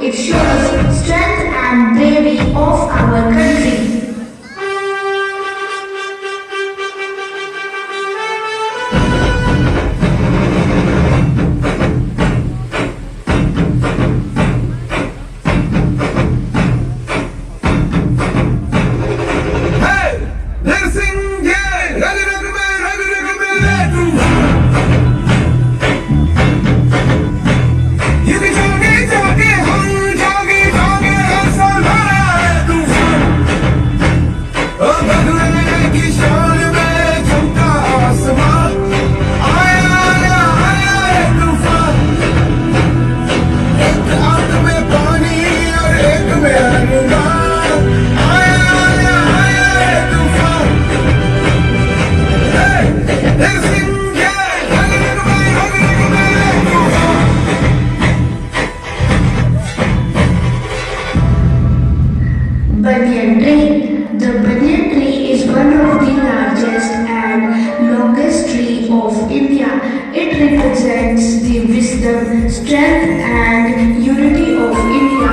It shows strength and bravery of our country. Banyan tree. The banyan tree is one of the largest and longest tree of India. It represents the wisdom, strength and unity of India.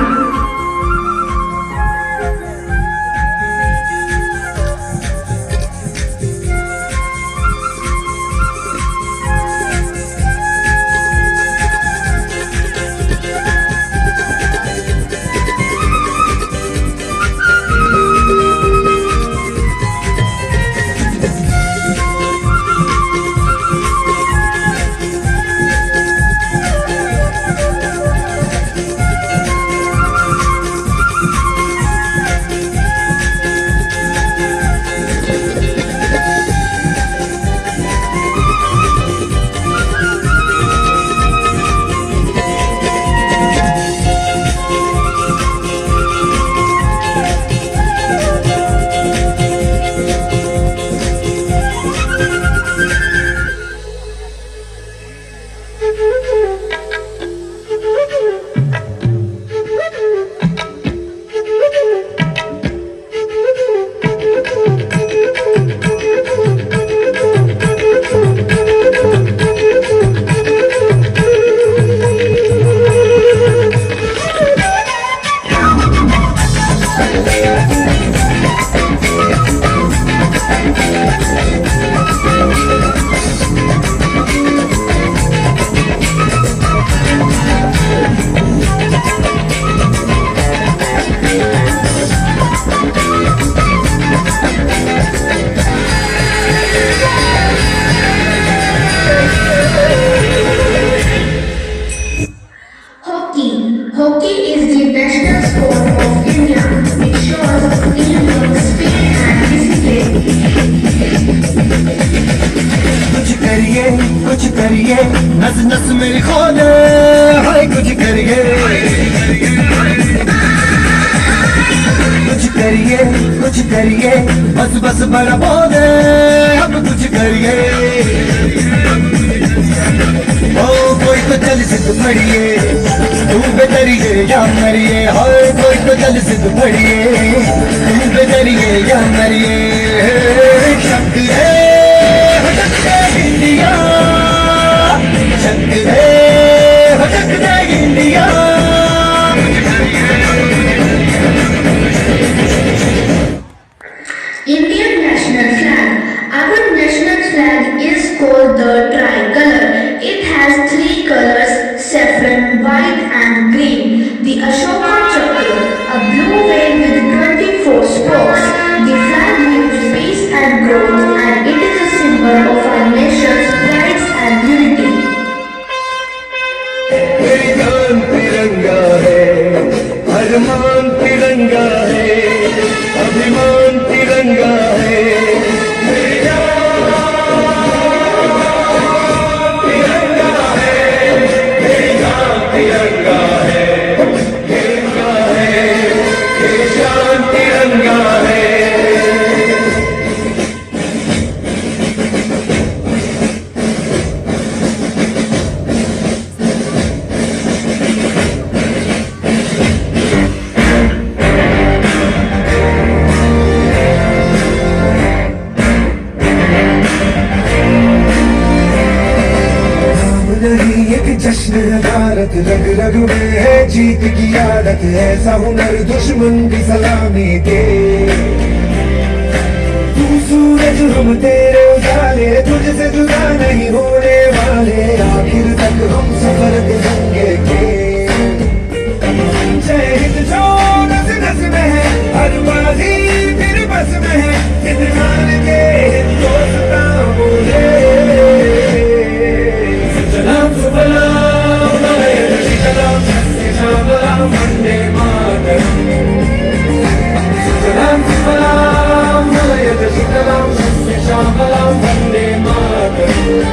Hockey is the national sport of India. It shows teamwork, speed and discipline. कुछ करिए नस नस मेरी खोले हाय कुछ करिए बस बस बड़ा बोले अब कुछ करिए ओ कोई तो चल सिद्ध पड़िए तू बेदरिए या मरिए हाय कोई तो चल सिद्ध पड़िए तू बेदरिए या मरिए शक है इंडिया शक है India Indian national flag. Our national flag is called the tricolor. It has three colors: saffron, white and green. The Ashoka Chakra, a blue whale with 24 spokes. The flag means peace and growth, and it is a symbol of our nation's pride and unity. तिरंगा है अरमान तिरंगा है अभिमान तिरंगा है रग रग में है जीत की आदत, ऐसा हुनर दुश्मन की सलामी दे। तू सूरज हम तेरे उजाले, तुझसे जुदा नहीं होने वाले, आखिर तक हम सफर करेंगे के। जय हिंद जो नस नस में है, हर बाजी फिर बस में है, हिंदुस्तान के हिंदुस्तान बोले। सलाम सुफलाम शीतलाम श्यामलाम वंदे मातरम। सलाम सुफलाम शीतलाम श्यामलाम Vande Mataram.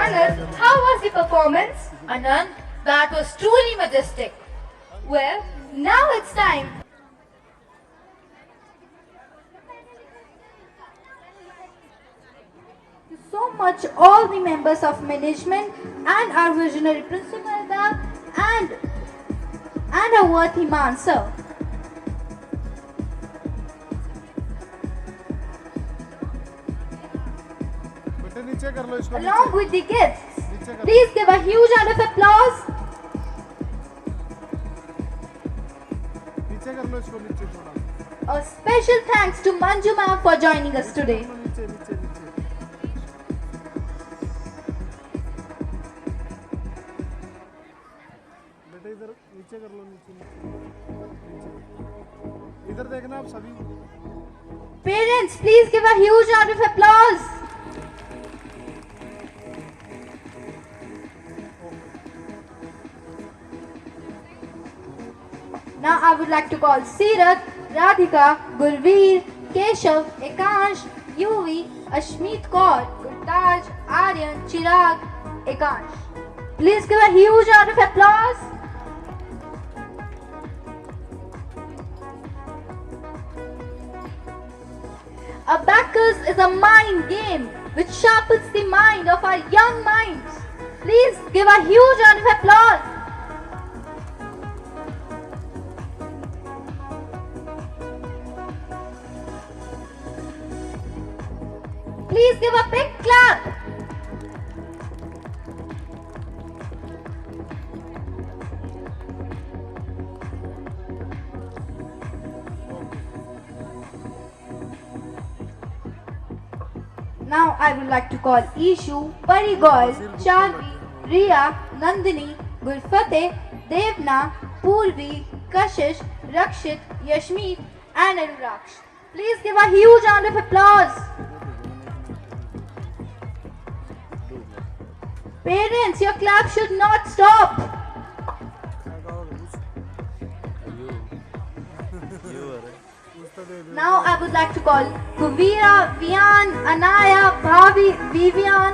Anand, how was the performance? Anand, that was truly majestic. Well, now it's time. Thank you so much all the members of management and our visionary principal and our worthy man sir. बेटे नीचे कर लो इसको। Along with the gifts, please give a huge round of applause. नीचे कर लो इसको, नीचे थोड़ा। A special thanks to Manju ma'am for joining us today. नीचे नीचे नीचे। बेटे इधर नीचे कर लो, नीचे नीचे। इधर देखना आप सभी। Parents, please give a huge round of applause. Now I would like to call Seerat, Radhika, Gurveer, Keshav, Ekansh, Yuvi, Ashmeet Kaur, Gurtaj, Aryan, Chirag, Ekansh. Please give a huge round of applause. Abacus is a mind game which sharpens the mind of our young minds. Please give a huge round of applause. Please give a big clap. Now I would like to call Ishu, Parigoil, Charvi, Riya, Nandini, Gulfateh, Devna, Purvi, Kashish, Rakshit, Yashmeet and Anuragsh. Please give a huge round of applause. Parents, your clap should not stop. Now I would like to call Kuvira, Vian, Anaya, Bhavi, Vivian.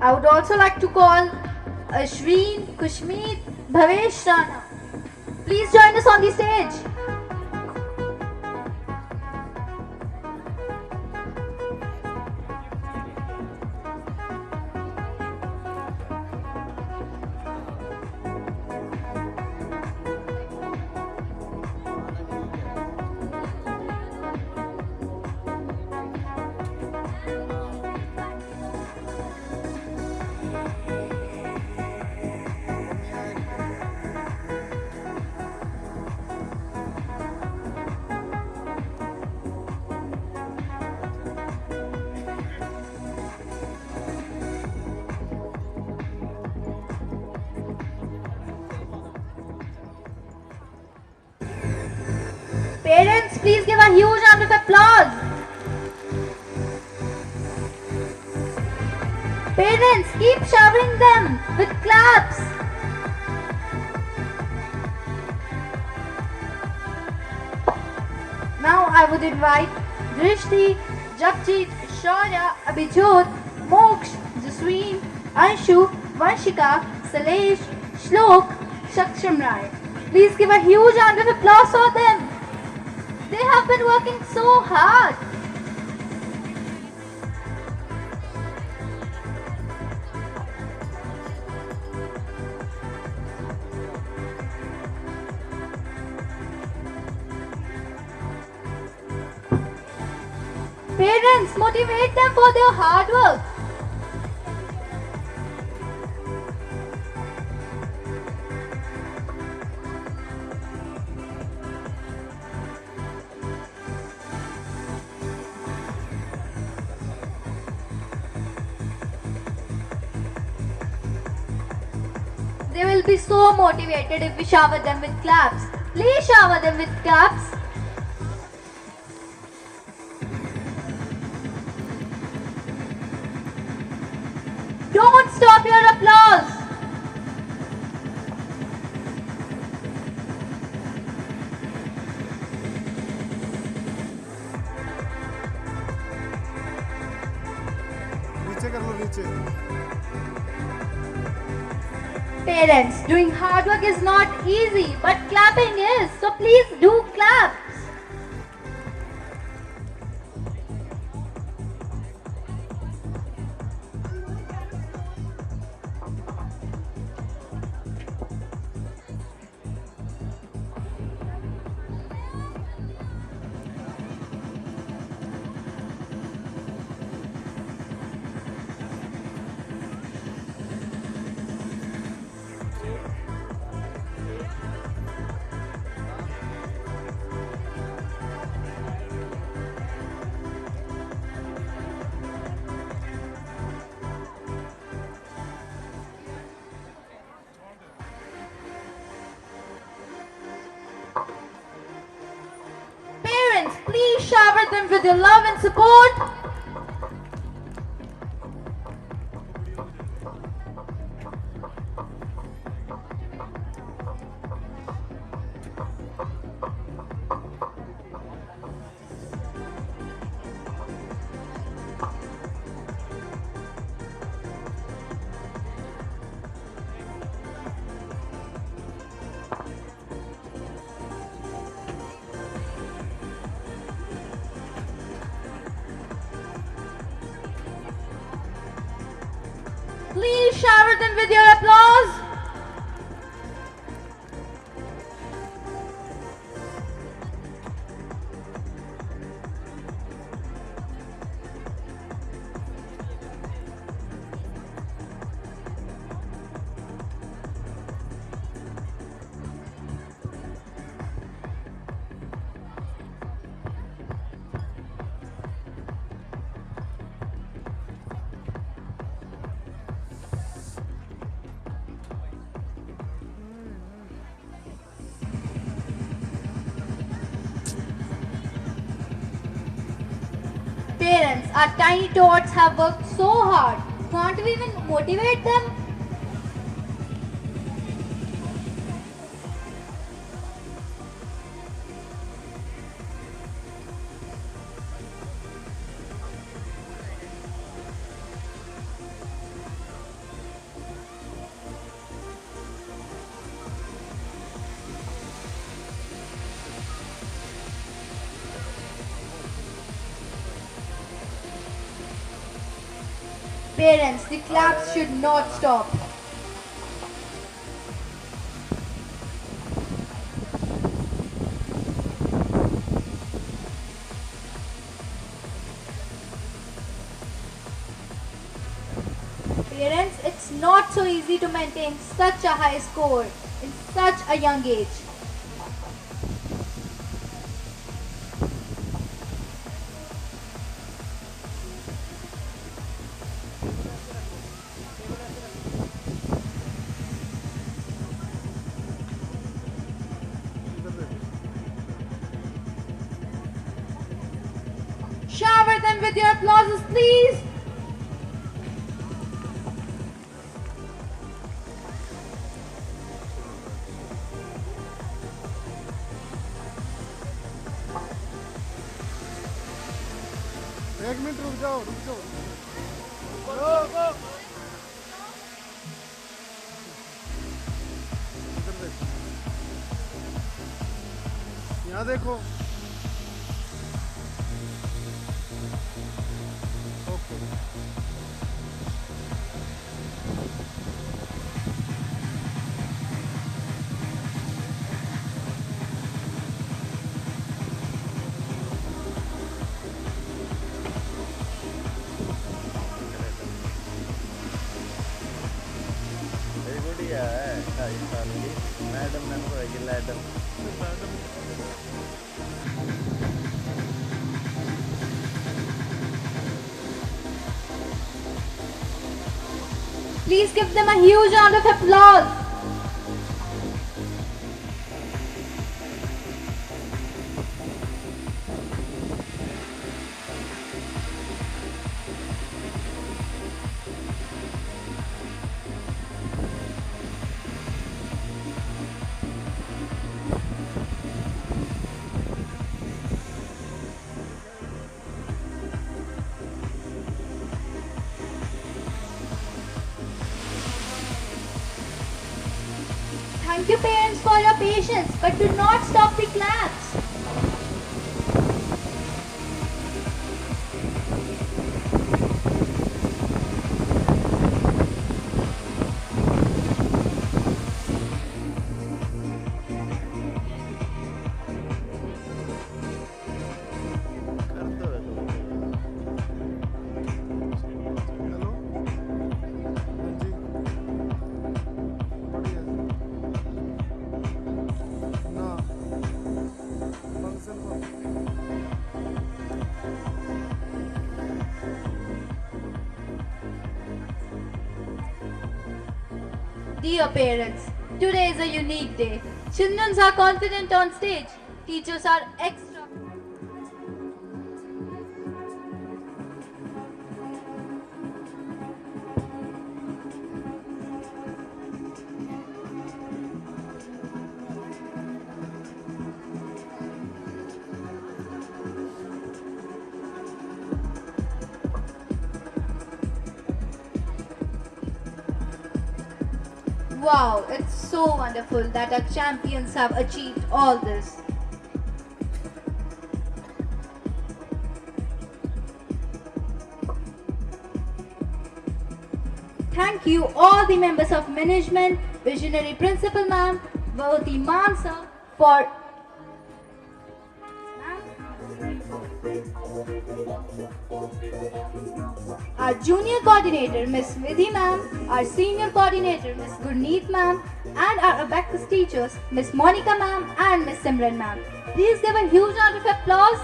I would also like to call Ashwin, Kushmeet, Bhavesh Rana. Please join us on the stage. please give a huge round of applause. Parents, keep showering them with claps. Now I would invite Drishti, Japjit, Shaurya, Abhijot, Moksh, Jasween, Anshu, Vanshika, Salesh, Shlok, Shaksham Rai. Please give a huge round of applause for them. They have been working so hard. Parents, motivate them for their hard work. They will be so motivated if we shower them with claps. Please shower them with claps. Don't stop your applause. नीचे कर लो नीचे. Parents, doing hard work is not easy, but clapping is. So please do clap. Parents, please shower them with your love and support. Please shower them with your applause. Parents, our tiny tots have worked so hard. Can't we even motivate them? Parents, the claps should not stop. Parents, it's not so easy to maintain such a high score in such a young age. with your applauses, please. एक minute रुक जाओ इधर देखो, यहाँ देखो। Okay, Please give them a huge round of applause. Thank you, parents, for your patience, but do not stop the claps. Dear parents, today is a unique day. Children are confident on stage. Teachers are extra. Wow, it's so wonderful that our champions have achieved all this. Thank you all the members of management, visionary principal ma'am, Bhavati ma'am sir for our junior coordinator Miss Vidhi ma'am, our senior coordinator Miss Gurneet ma'am, and our abacus teachers Miss Monica ma'am and Miss Simran ma'am. Please give a huge round of applause.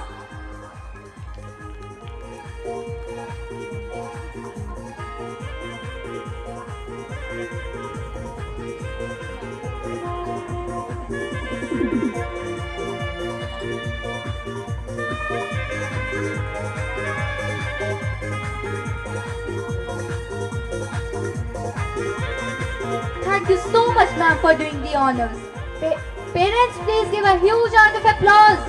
Thank you so much, ma'am, for doing the honors. Parents, please give a huge round of applause.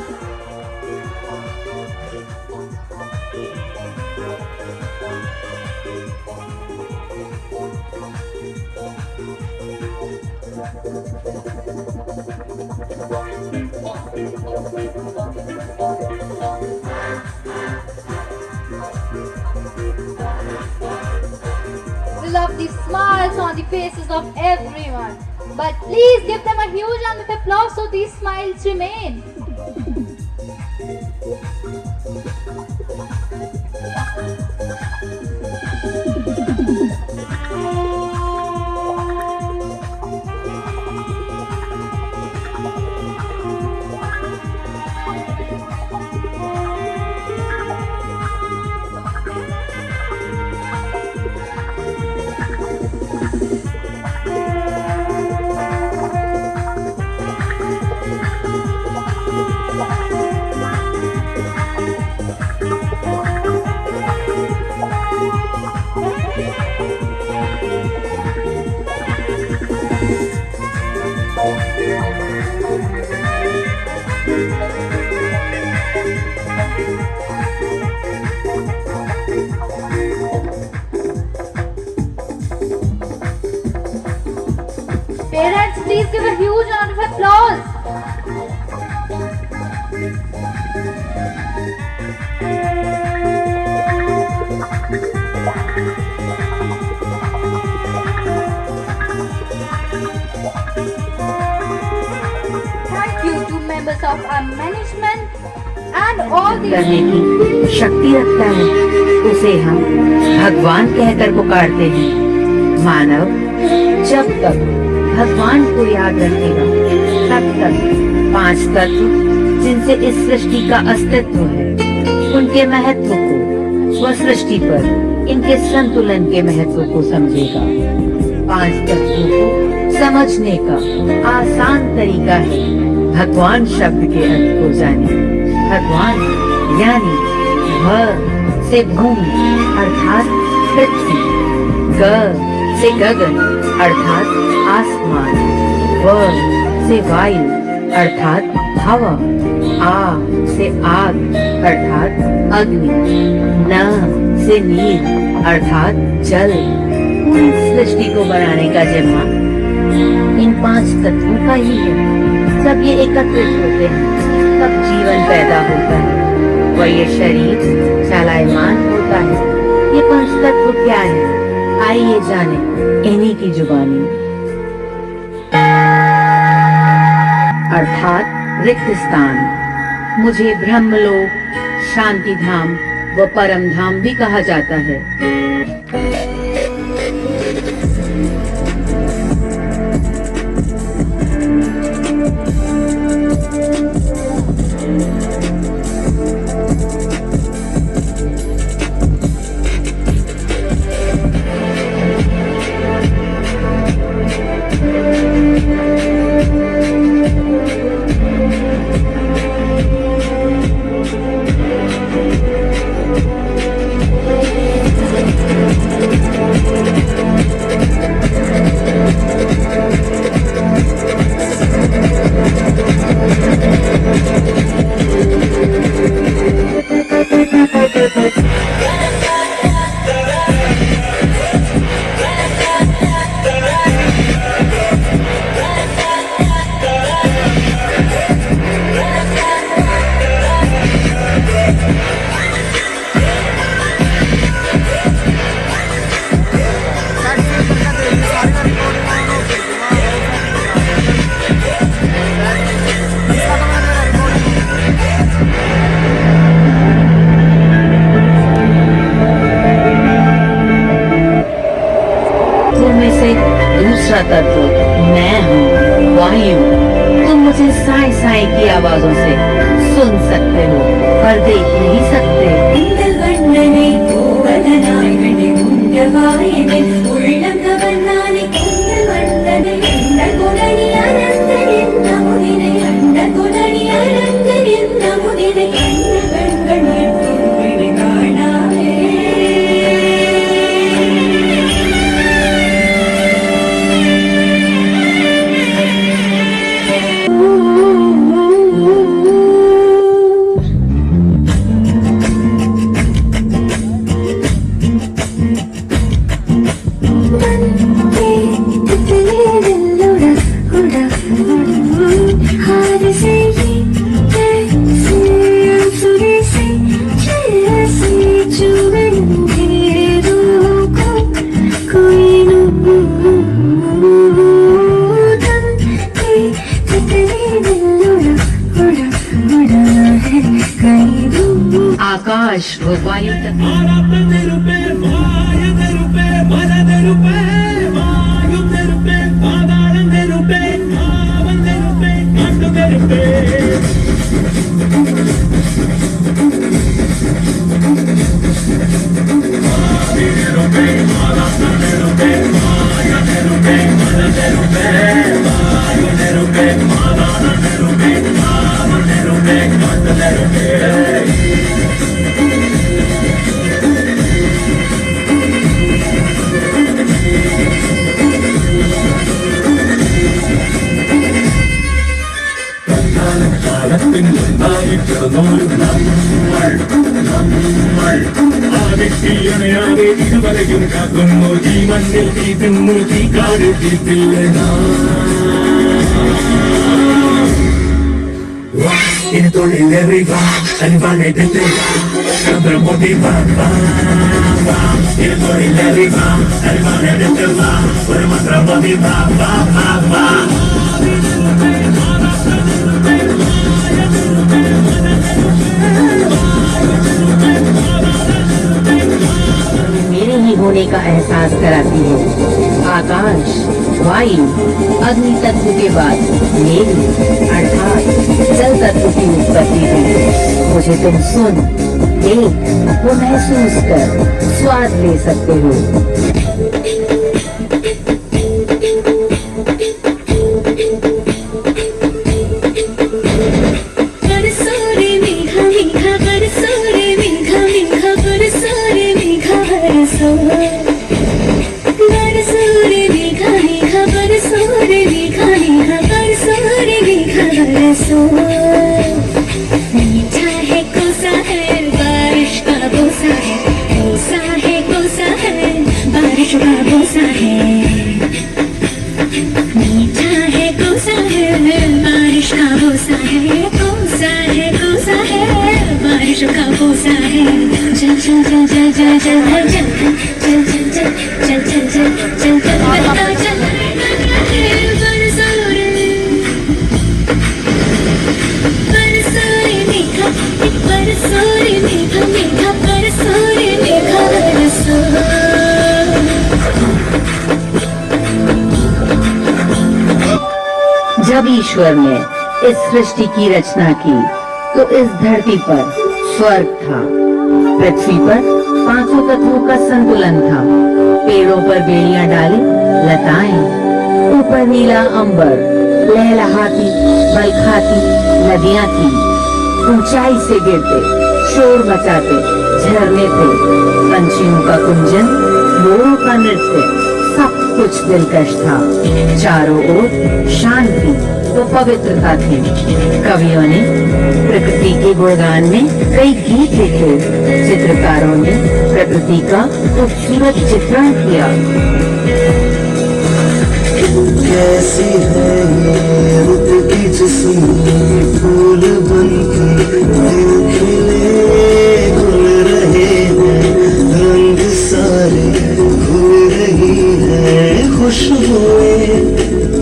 We love the smiles on the faces of everyone. But please give them a huge round of applause so these smiles remain. Parents, please give a huge round of applause. Thank you to members of our management and all the करने की शक्ति रखता है, उसे हम भगवान कहकर पुकारते हैं। मानव जब तक भगवान को याद रखेगा, तब तक 5 तत्व जिनसे इस सृष्टि का अस्तित्व है, उनके महत्व को व सृष्टि पर इनके संतुलन के महत्व को समझेगा। 5 तत्वों को समझने का आसान तरीका है भगवान शब्द के अर्थ को जाने। भगवान यानी भ से भूमि अर्थात पृथ्वी, ग से गगन अर्थात आसमान, व से वायु अर्थात हवा, आ से आग अर्थात अग्नि, न से नीर अर्थात जल। पूरी सृष्टि को बनाने का जिम्मा इन 5 तत्वों का ही है। जब ये एकत्रित होते हैं तब जीवन पैदा होता है व ये शरीर चलायमान होता है। ये 5 तत्व क्या है, आइए जाने इन्हीं की जुबानी। अर्थात रिक्त स्थान। मुझे ब्रह्मलोक, शांति धाम व परम धाम भी कहा जाता है। दूसरा तत्व मैं हूँ, वायु। तुम मुझे साई साई की आवाजों से सुन सकते हो पर देख नहीं सकते। आकाश व वायु ആദിത്യനയാതെ ഇതുവരെയും കാക്കുന്നു ജീവനിൽ തീരുന്നു തീക്കാരെത്തിയിട്ടില്ല ഇനി തൊഴിലേറിയ അനുഭവത്തിന്റെ ചന്ദ്രമോദി ഇനി തൊഴിലേറിയ അനുഭവത്തിന്റെ ഒരു മന്ത്രമോദി मेरे ही होने का एहसास कराती है। आकाश, वायु, अग्नि तत्व के बाद मेरी अर्थात जल तत्व की उत्पत्ति हुई। मुझे तुम सुन, देख वो महसूस कर स्वाद ले सकते हो। मीठा है कोसा है बारिश का बोसा है, कोसा है कोसा है बारिश का बोसा है। मीठा है कोसा है बारिश का बोसा है, कोसा है कोसा है बारिश का बोसा है। चल चल चल चल चल चल चल चल चल चल चल चल चल चल चल चल बरसोरे मेघा मेघा बरसोरे मेघा बरसो। जब ईश्वर ने इस सृष्टि की रचना की तो इस धरती पर स्वर्ग था। पृथ्वी पर पांचों तत्वों का संतुलन था। पेड़ों पर बेड़ियां डाली लताएं, ऊपर नीला अंबर, लहलहाती बलखाती नदियां थी। ऊंचाई से गिरते शोर मचाते झरने थे। पंछियों का कुंजन, मोरों का नृत्य, सब कुछ दिलकश था। चारों ओर शांति तो पवित्रता थी। कवियों ने प्रकृति के गुणगान में कई गीत लिखे। चित्रकारों ने प्रकृति का खूबसूरत चित्रण किया। कैसी है ये रुत की जिस्म फूल बनके दिल खिले घुल रहे हैं, रंग सारे घुल रही है खुशबुएं,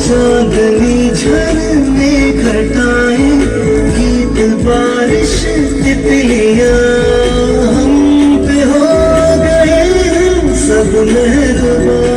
चांदनी झरने घटाएं, गीत बारिश तितलियां हम पे हो गए हैं सब मेहरबान।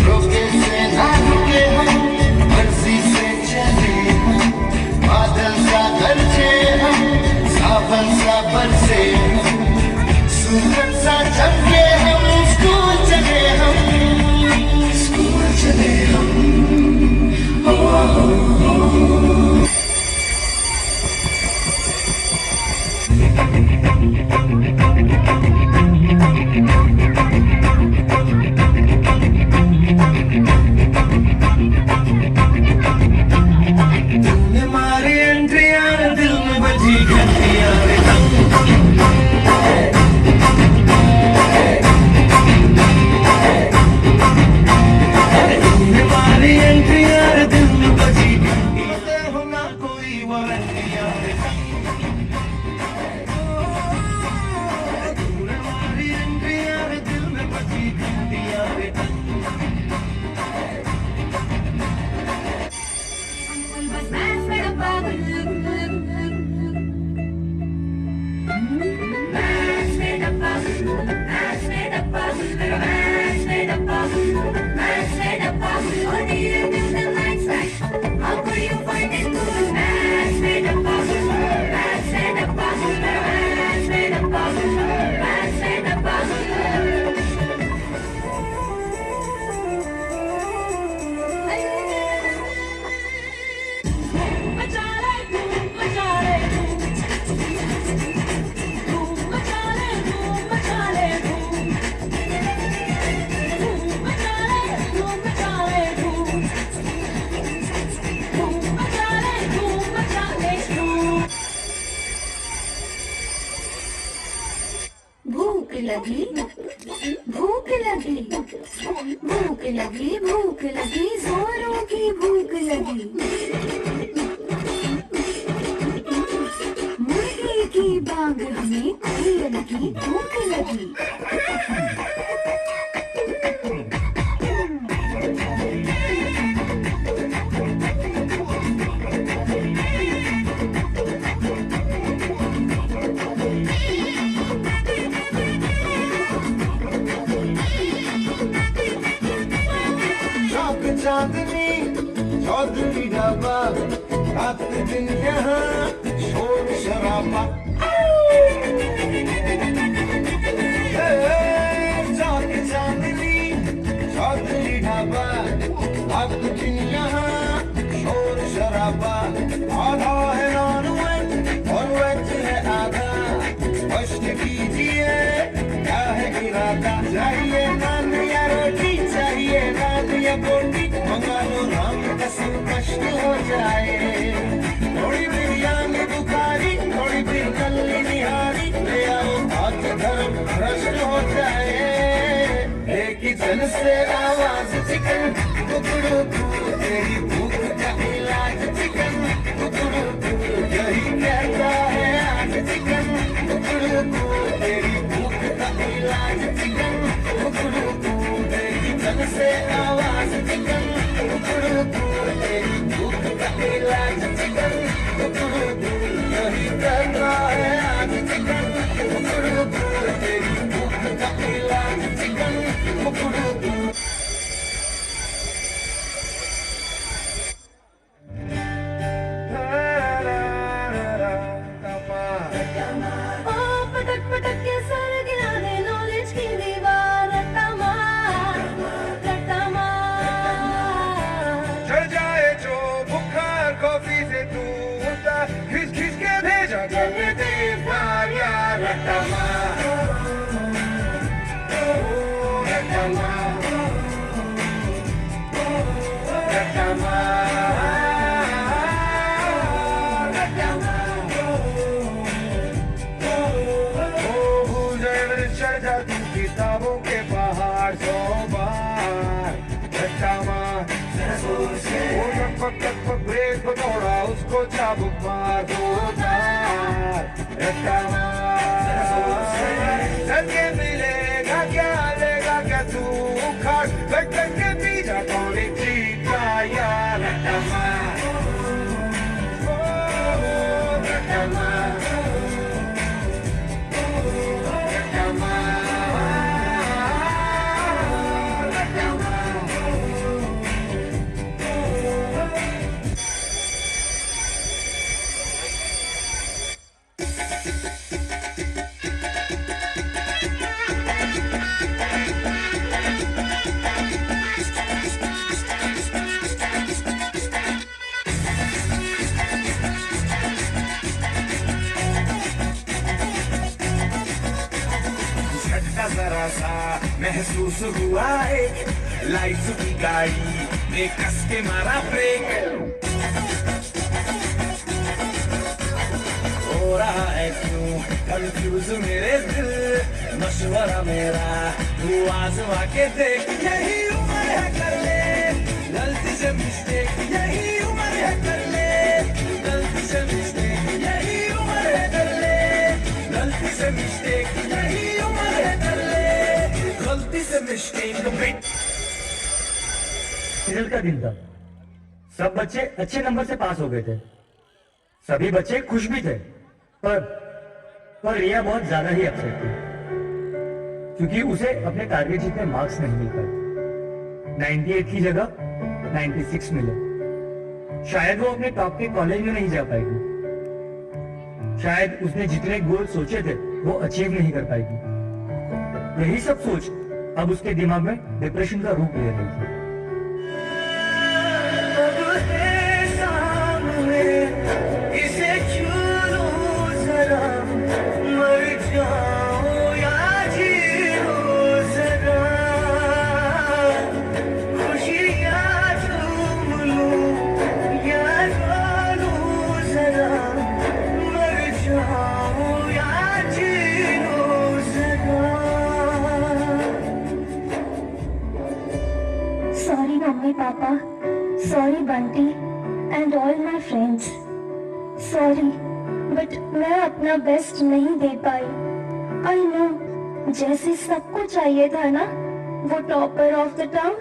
रोके से ना रुके हम, मर्जी से चले हम, बादल सा गरजे हम, सावन सा बरसे हम, सूरज सा चमके हम, स्कूल चले हम, स्कूल चले हम, हो, हो, हो। तुमने मारी एंट्रियां, दिल में बजी घंटियां रे दम। तुमने मारी एंट्रियां, दिल में बजी घंटियां, हो ना कोई वारंटियां रे दम। तुमने मारी एंट्रियां, दिल में बजी घंटियां रे दम। भूख लगी, भूख लगी, भूख लगी, भूख लगी, जोरों की भूख लगी। मुर्गी की बांग हमें कोई लगी, भूख लगी। चांदनी चौधरी ढाबा, रात दिन यहाँ शोर शराबा। चाक चांदनी चौधरी ढाबा, रात दिन यहाँ शोर शराबा। आधा है नॉन वेज और वेज है आधा, स्पष्ट कीजिए क्या है इरादा। चाहिए नान या रोटी, चाहिए नान या बोटी, मंगा लो राम कसम कष्ट हो जाए। थोड़ी बिरयानी बुखारी, थोड़ी फिर नल्ली निहारी, ले आओ आज धर्म भ्रष्ट हो जाए। एक ही जन से आवाज चिकन कुकड़ू कू, तेरी भूख का इलाज चिकन कुकड़ू कू, यही कहता है आज चिकन कुकड़ू कू, तेरी भूख का इलाज चिकन कुकड़ू कू, तेरी जन से आवाज चिकन कुकड़ू कू, तेरी भूख का इलाज चिकन कुकड़ू कू, यही कहता है आज चिकन कुकड़ू कू, तेरी भूख का इलाज चिकन कुकड़ू कू। पटक पटक के सर गिरा दे नॉलेज की दीवार, रट्टा मार, रट्टा मार। चढ़ जाए जो बुखार कॉफी से दूर, खिंच खिंच के भेजा करने दे बार यार। रट्टा मार, रट्टा मार, रट्टा मार, रट्टा मार। ओ भूल जाए चढ़ जा तू किताबों के पहाड़ 100 बार। रट्टा मार, वो टक ब्रेक को तोड़ा, उसको चाबुक मार 2 बार। रट्टा मार, सके मिलेगा क्या, लेगा क्या तू उखाड़, कट के पीछा कौन जीता यार। रट्टा मार, सा महसूस हुआ एक लाइफ की गाड़ी ने कस के मारा ब्रेक। हो रहा है क्यों कंफ्यूज मेरे दिल, मशवरा मेरा तू आजमा के देख। यही उम्र है कर ले गलती से मिस्टेक, यही उम्र है कर ले गलती से मिस्टेक, यही उम्र है कर ले गलती से मिस्टेक, यही उम्र है कर ले गलती से मिस्टेक। रिजल्ट का दिन था, सब बच्चे अच्छे नंबर से पास हो गए थे, सभी बच्चे खुश भी थे, पर रिया बहुत ज्यादा ही अपसेट थी क्योंकि उसे अपने टारगेट जितने मार्क्स नहीं मिल पाए। 98 की जगह 96 मिले। शायद वो अपने टॉप के कॉलेज में नहीं जा पाएगी, शायद उसने जितने गोल सोचे थे वो अचीव नहीं कर पाएगी। यही सब सोच अब उसके दिमाग में डिप्रेशन का रूप ले रही थी। इसे छू जरा, मर जाओ या जी लो जरा, खुशियाँ झूम लूं या रो लूं जरा, मर जाओ या जी लो जरा। Sorry mummy papa, sorry Bunty and all my friends, sorry but मैं अपना बेस्ट नहीं दे पाई। आई नो जैसे सबको चाहिए था ना वो टॉपर ऑफ द टाउन।